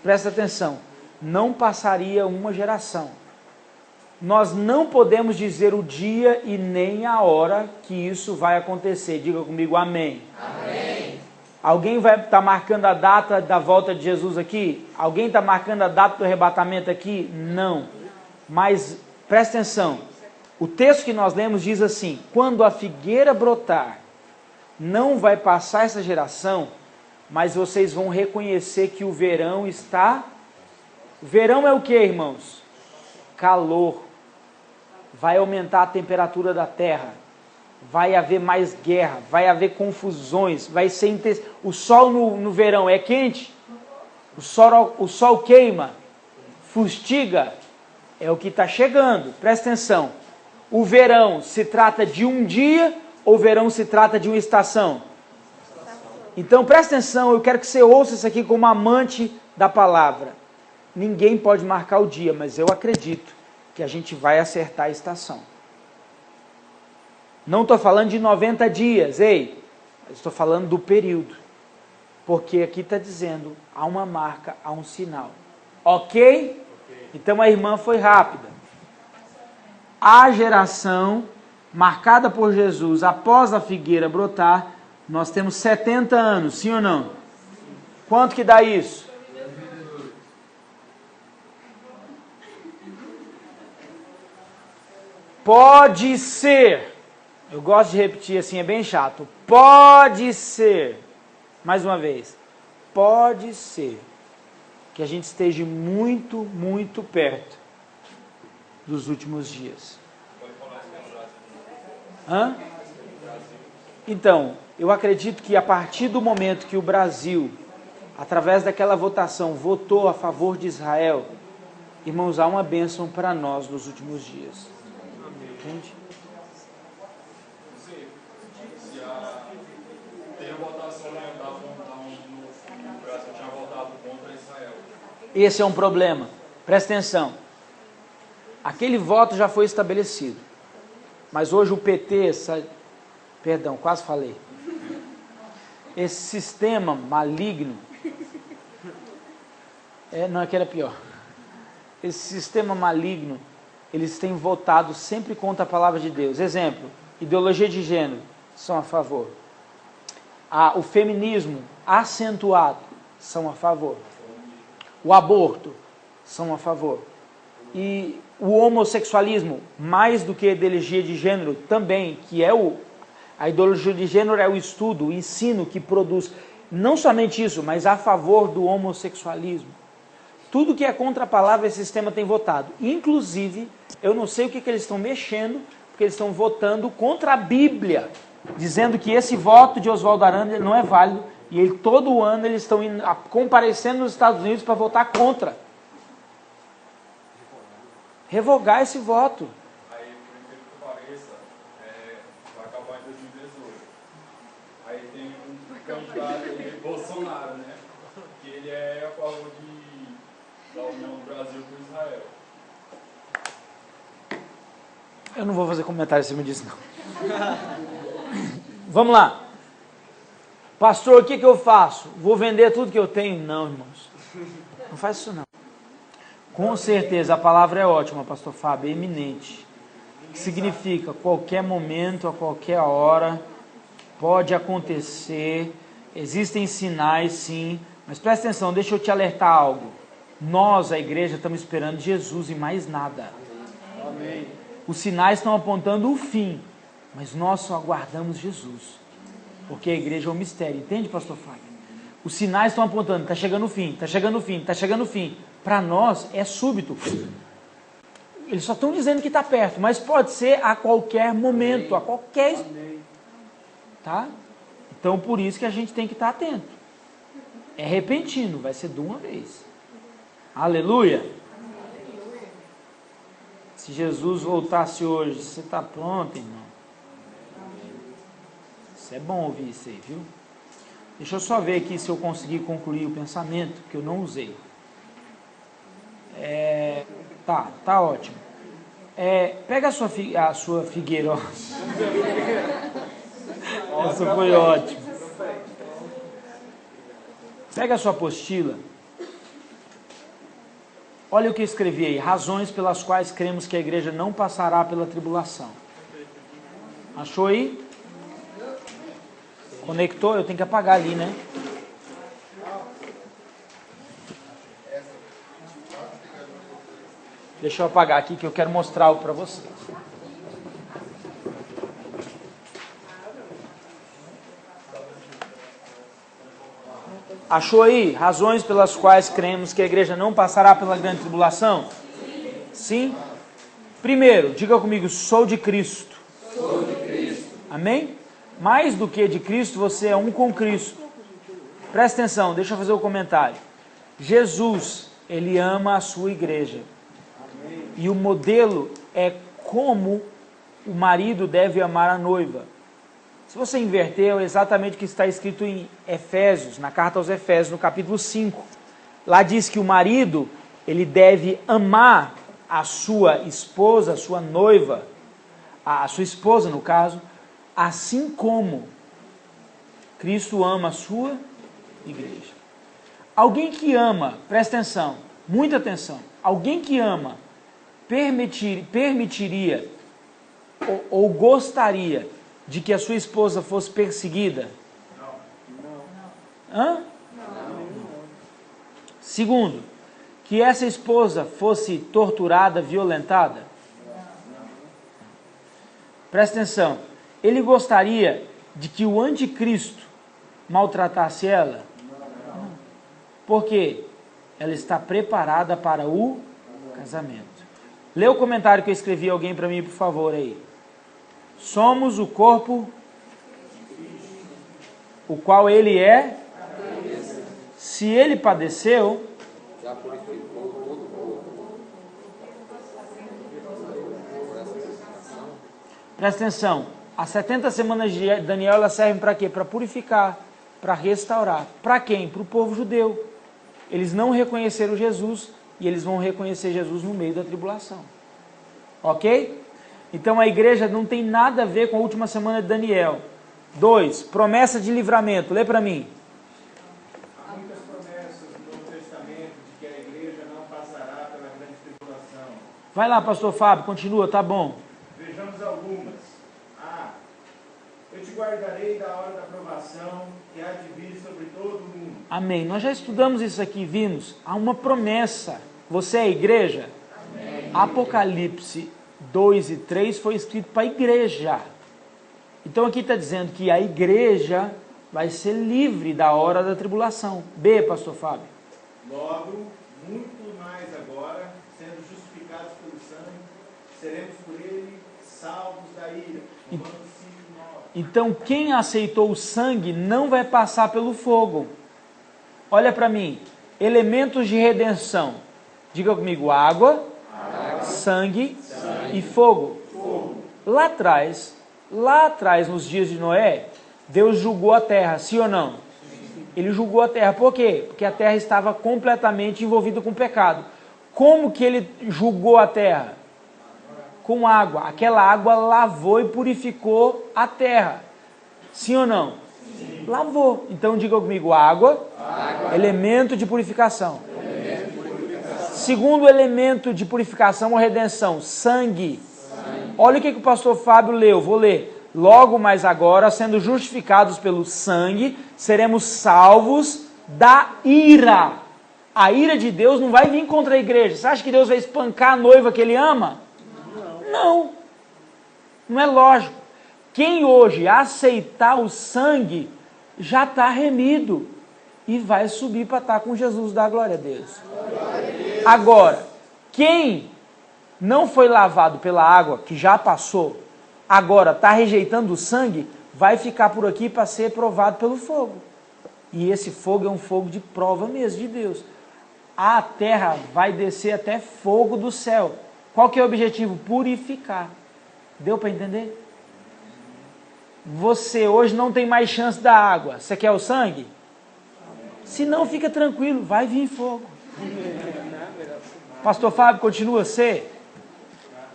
presta atenção, não passaria uma geração. Nós não podemos dizer o dia e nem a hora que isso vai acontecer. Diga comigo, amém. Amém. Alguém vai estar marcando a data da volta de Jesus aqui? Alguém está marcando a data do arrebatamento aqui? Não. Mas, presta atenção, o texto que nós lemos diz assim, quando a figueira brotar, não vai passar essa geração, mas vocês vão reconhecer que o verão está... Verão é o que, irmãos? Calor. Vai aumentar a temperatura da terra. Vai haver mais guerra. Vai haver confusões. Vai ser o sol no verão é quente? O sol queima. Fustiga. É o que está chegando. Presta atenção. O verão se trata de um dia ou o verão se trata de uma estação? Então presta atenção. Eu quero que você ouça isso aqui como amante da palavra. Ninguém pode marcar o dia, mas eu acredito que a gente vai acertar a estação. Não estou falando de 90 dias, estou falando do período. Porque aqui está dizendo, há uma marca, há um sinal. Ok? Então a irmã foi rápida. A geração marcada por Jesus após a figueira brotar, nós temos 70 anos, sim ou não? Quanto que dá isso? Pode ser, eu gosto de repetir assim, é bem chato, pode ser, mais uma vez, pode ser que a gente esteja muito, muito perto dos últimos dias. Hã? Então, eu acredito que a partir do momento que o Brasil, através daquela votação, votou a favor de Israel, irmãos, há uma bênção para nós nos últimos dias. Entende? Se tem a votação oriental, o Brasil tinha votado contra Israel. Esse é um problema. Presta atenção. Aquele voto já foi estabelecido. Mas hoje o PT, perdão, quase falei. Esse sistema maligno, não é que era pior. Esse sistema maligno, eles têm votado sempre contra a palavra de Deus. Exemplo, ideologia de gênero, são a favor. O feminismo acentuado, são a favor. O aborto, são a favor. E o homossexualismo, mais do que a ideologia de gênero, também, que é a ideologia de gênero é o estudo, o ensino que produz, não somente isso, mas a favor do homossexualismo. Tudo que é contra a palavra, esse sistema tem votado. Inclusive, eu não sei o que eles estão mexendo, porque eles estão votando contra a Bíblia, dizendo que esse voto de Oswaldo Aranha não é válido, e todo ano eles estão comparecendo nos Estados Unidos para votar contra. Revogar esse voto. Aí, por incrível que pareça, vai acabar em 2018. Aí tem um candidato aí, Bolsonaro, né? Que ele é a favor da união do Brasil com Israel. Eu não vou fazer comentário em cima disso, não. Vamos lá. Pastor, o que eu faço? Vou vender tudo que eu tenho? Não, irmãos. Não faz isso, não. Com certeza, a palavra é ótima, pastor Fábio, é eminente. Que significa, qualquer momento, a qualquer hora, pode acontecer, existem sinais, sim, mas presta atenção, deixa eu te alertar algo. Nós, a igreja, estamos esperando Jesus e mais nada. Amém. Os sinais estão apontando o fim, mas nós só aguardamos Jesus, porque a igreja é um mistério, entende, pastor Fábio? Os sinais estão apontando, está chegando o fim, está chegando o fim, está chegando o fim. Para nós é súbito. Eles só estão dizendo que está perto, mas pode ser a qualquer momento, a qualquer... Tá? Então por isso que a gente tem que estar atento. É repentino, vai ser de uma vez. Aleluia! Se Jesus voltasse hoje, você está pronto, irmão? Isso é bom ouvir isso aí, viu? Deixa eu só ver aqui se eu conseguir concluir o pensamento, que eu não usei. Tá ótimo. Pega a sua figueira. Essa foi ótima. Pega a sua apostila. Olha o que eu escrevi aí. Razões pelas quais cremos que a igreja não passará pela tribulação. Achou aí? Conectou? Eu tenho que apagar ali, né? Deixa eu apagar aqui que eu quero mostrar algo para vocês. Achou aí? Razões pelas quais cremos que a igreja não passará pela grande tribulação? Sim? Primeiro, diga comigo, sou de Cristo. Sou de Cristo. Amém? Mais do que de Cristo, você é um com Cristo. Presta atenção, deixa eu fazer o comentário. Jesus, ele ama a sua igreja. E o modelo é como o marido deve amar a noiva. Se você inverter, é exatamente o que está escrito em Efésios, na carta aos Efésios, no capítulo 5. Lá diz que o marido, ele deve amar a sua esposa, a sua noiva, a sua esposa no caso, assim como Cristo ama a sua igreja. Alguém que ama, presta atenção, muita atenção, alguém que ama, permitiria ou gostaria de que a sua esposa fosse perseguida? Não. Hã? Não. Segundo, que essa esposa fosse torturada, violentada? Não. Presta atenção. Ele gostaria de que o anticristo maltratasse ela? Não. Por quê? Ela está preparada para o casamento. Lê o comentário que eu escrevi, alguém para mim, por favor, aí. Somos o corpo, o qual ele é. Se ele padeceu, já purificou todo o corpo. Presta atenção, as 70 semanas de Daniel, elas servem para quê? Para purificar, para restaurar. Para quem? Para o povo judeu. Eles não reconheceram Jesus e eles vão reconhecer Jesus no meio da tribulação. Ok? Então a igreja não tem nada a ver com a última semana de Daniel. 2. Promessa de livramento. Lê para mim. Há muitas promessas no Novo Testamento de que a igreja não passará pela grande tribulação. Vai lá, pastor Fábio, continua, tá bom. Vejamos algumas. Eu te guardarei da hora da provação que há de vir sobre todo o mundo. Amém. Nós já estudamos isso aqui, vimos. Há uma promessa. Você é a igreja? Amém. Apocalipse 2 e 3 foi escrito para a igreja. Então aqui está dizendo que a igreja vai ser livre da hora da tribulação. B, pastor Fábio. Logo, muito mais agora, sendo justificados pelo sangue, seremos por ele salvos da ira. Então quem aceitou o sangue não vai passar pelo fogo. Olha para mim. Elementos de redenção. Diga comigo, água, sangue e fogo. Lá atrás, nos dias de Noé, Deus julgou a terra, sim ou não? Ele julgou a terra. Por quê? Porque a terra estava completamente envolvida com o pecado. Como que ele julgou a terra? Com água. Aquela água lavou e purificou a terra. Sim ou não? Sim. Lavou. Então diga comigo, água, elemento de purificação. Segundo elemento de purificação ou redenção, sangue. Olha o que o pastor Fábio leu, vou ler. Logo, mas agora, sendo justificados pelo sangue, seremos salvos da ira. A ira de Deus não vai vir contra a igreja. Você acha que Deus vai espancar a noiva que ele ama? Não. Não é lógico. Quem hoje aceitar o sangue, já está remido. E vai subir para estar com Jesus, dá glória a Deus. Agora, quem não foi lavado pela água, que já passou, agora está rejeitando o sangue, vai ficar por aqui para ser provado pelo fogo. E esse fogo é um fogo de prova mesmo de Deus. A terra vai descer até fogo do céu. Qual que é o objetivo? Purificar. Deu para entender? Você hoje não tem mais chance da água. Você quer o sangue? Se não, fica tranquilo, vai vir fogo. Pastor Fábio, continua você.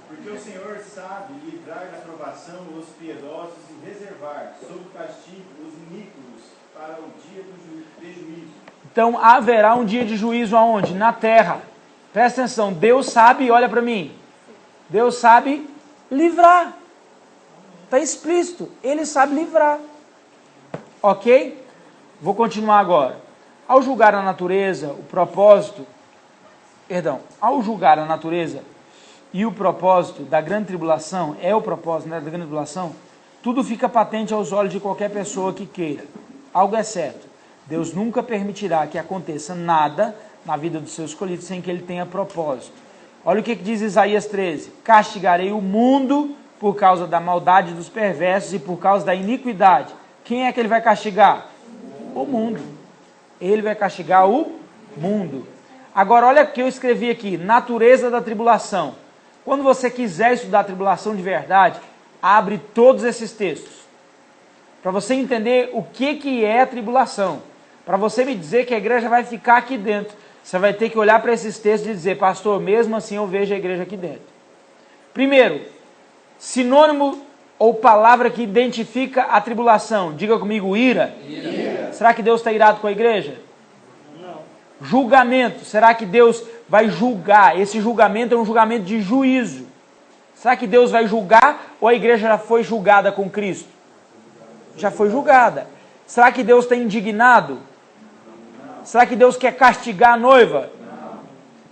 Porque o Senhor sabe livrar da provação os piedosos e reservar sob o castigo os iníquos para o dia de juízo. Então haverá um dia de juízo aonde? Na terra. Presta atenção, Deus sabe, olha para mim. Deus sabe livrar. Está explícito, Ele sabe livrar. Ok? Vou continuar agora. Ao julgar a natureza, o propósito... ao julgar a natureza e o propósito da grande tribulação, é o propósito, né, da grande tribulação, tudo fica patente aos olhos de qualquer pessoa que queira. Algo é certo, Deus nunca permitirá que aconteça nada na vida dos seus escolhidos sem que ele tenha propósito. Olha o que diz Isaías 13, castigarei o mundo por causa da maldade dos perversos e por causa da iniquidade. Quem é que ele vai castigar? O mundo. Ele vai castigar o mundo. Agora, olha o que eu escrevi aqui, natureza da tribulação. Quando você quiser estudar a tribulação de verdade, abre todos esses textos. Para você entender o que é a tribulação. Para você me dizer que a igreja vai ficar aqui dentro. Você vai ter que olhar para esses textos e dizer, pastor, mesmo assim eu vejo a igreja aqui dentro. Primeiro, sinônimo ou palavra que identifica a tribulação. Diga comigo, ira. Ira. Será que Deus está irado com a igreja? Julgamento, será que Deus vai julgar? Esse julgamento é um julgamento de juízo. Será que Deus vai julgar ou a igreja já foi julgada com Cristo? Já foi julgada. Será que Deus está indignado? Será que Deus quer castigar a noiva?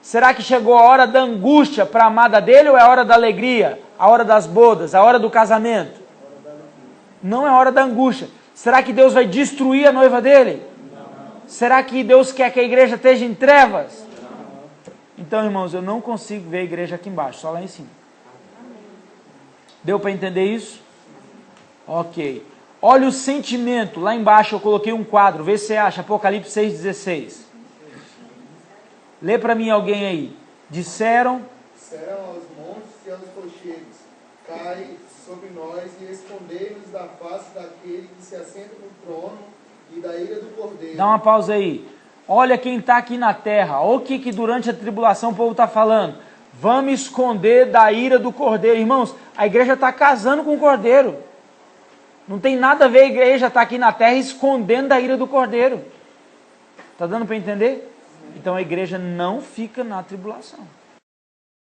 Será que chegou a hora da angústia para a amada dele ou é a hora da alegria? A hora das bodas, a hora do casamento? Não é a hora da angústia. Será que Deus vai destruir a noiva dele? Será que Deus quer que a igreja esteja em trevas? Então, irmãos, eu não consigo ver a igreja aqui embaixo, só lá em cima. Deu para entender isso? Ok. Olha o sentimento, lá embaixo eu coloquei um quadro, vê se você acha, Apocalipse 6,16. Lê para mim alguém aí. Disseram aos montes e aos rochedos, cai sobre nós e escondei-nos da face daquele que se assenta no trono e da ira do Cordeiro. Dá uma pausa aí. Olha quem está aqui na terra. Olha o que durante a tribulação o povo está falando. Vamos esconder da ira do Cordeiro. Irmãos, a igreja está casando com o Cordeiro. Não tem nada a ver a igreja estar aqui na terra escondendo da ira do Cordeiro. Está dando para entender? Então a igreja não fica na tribulação.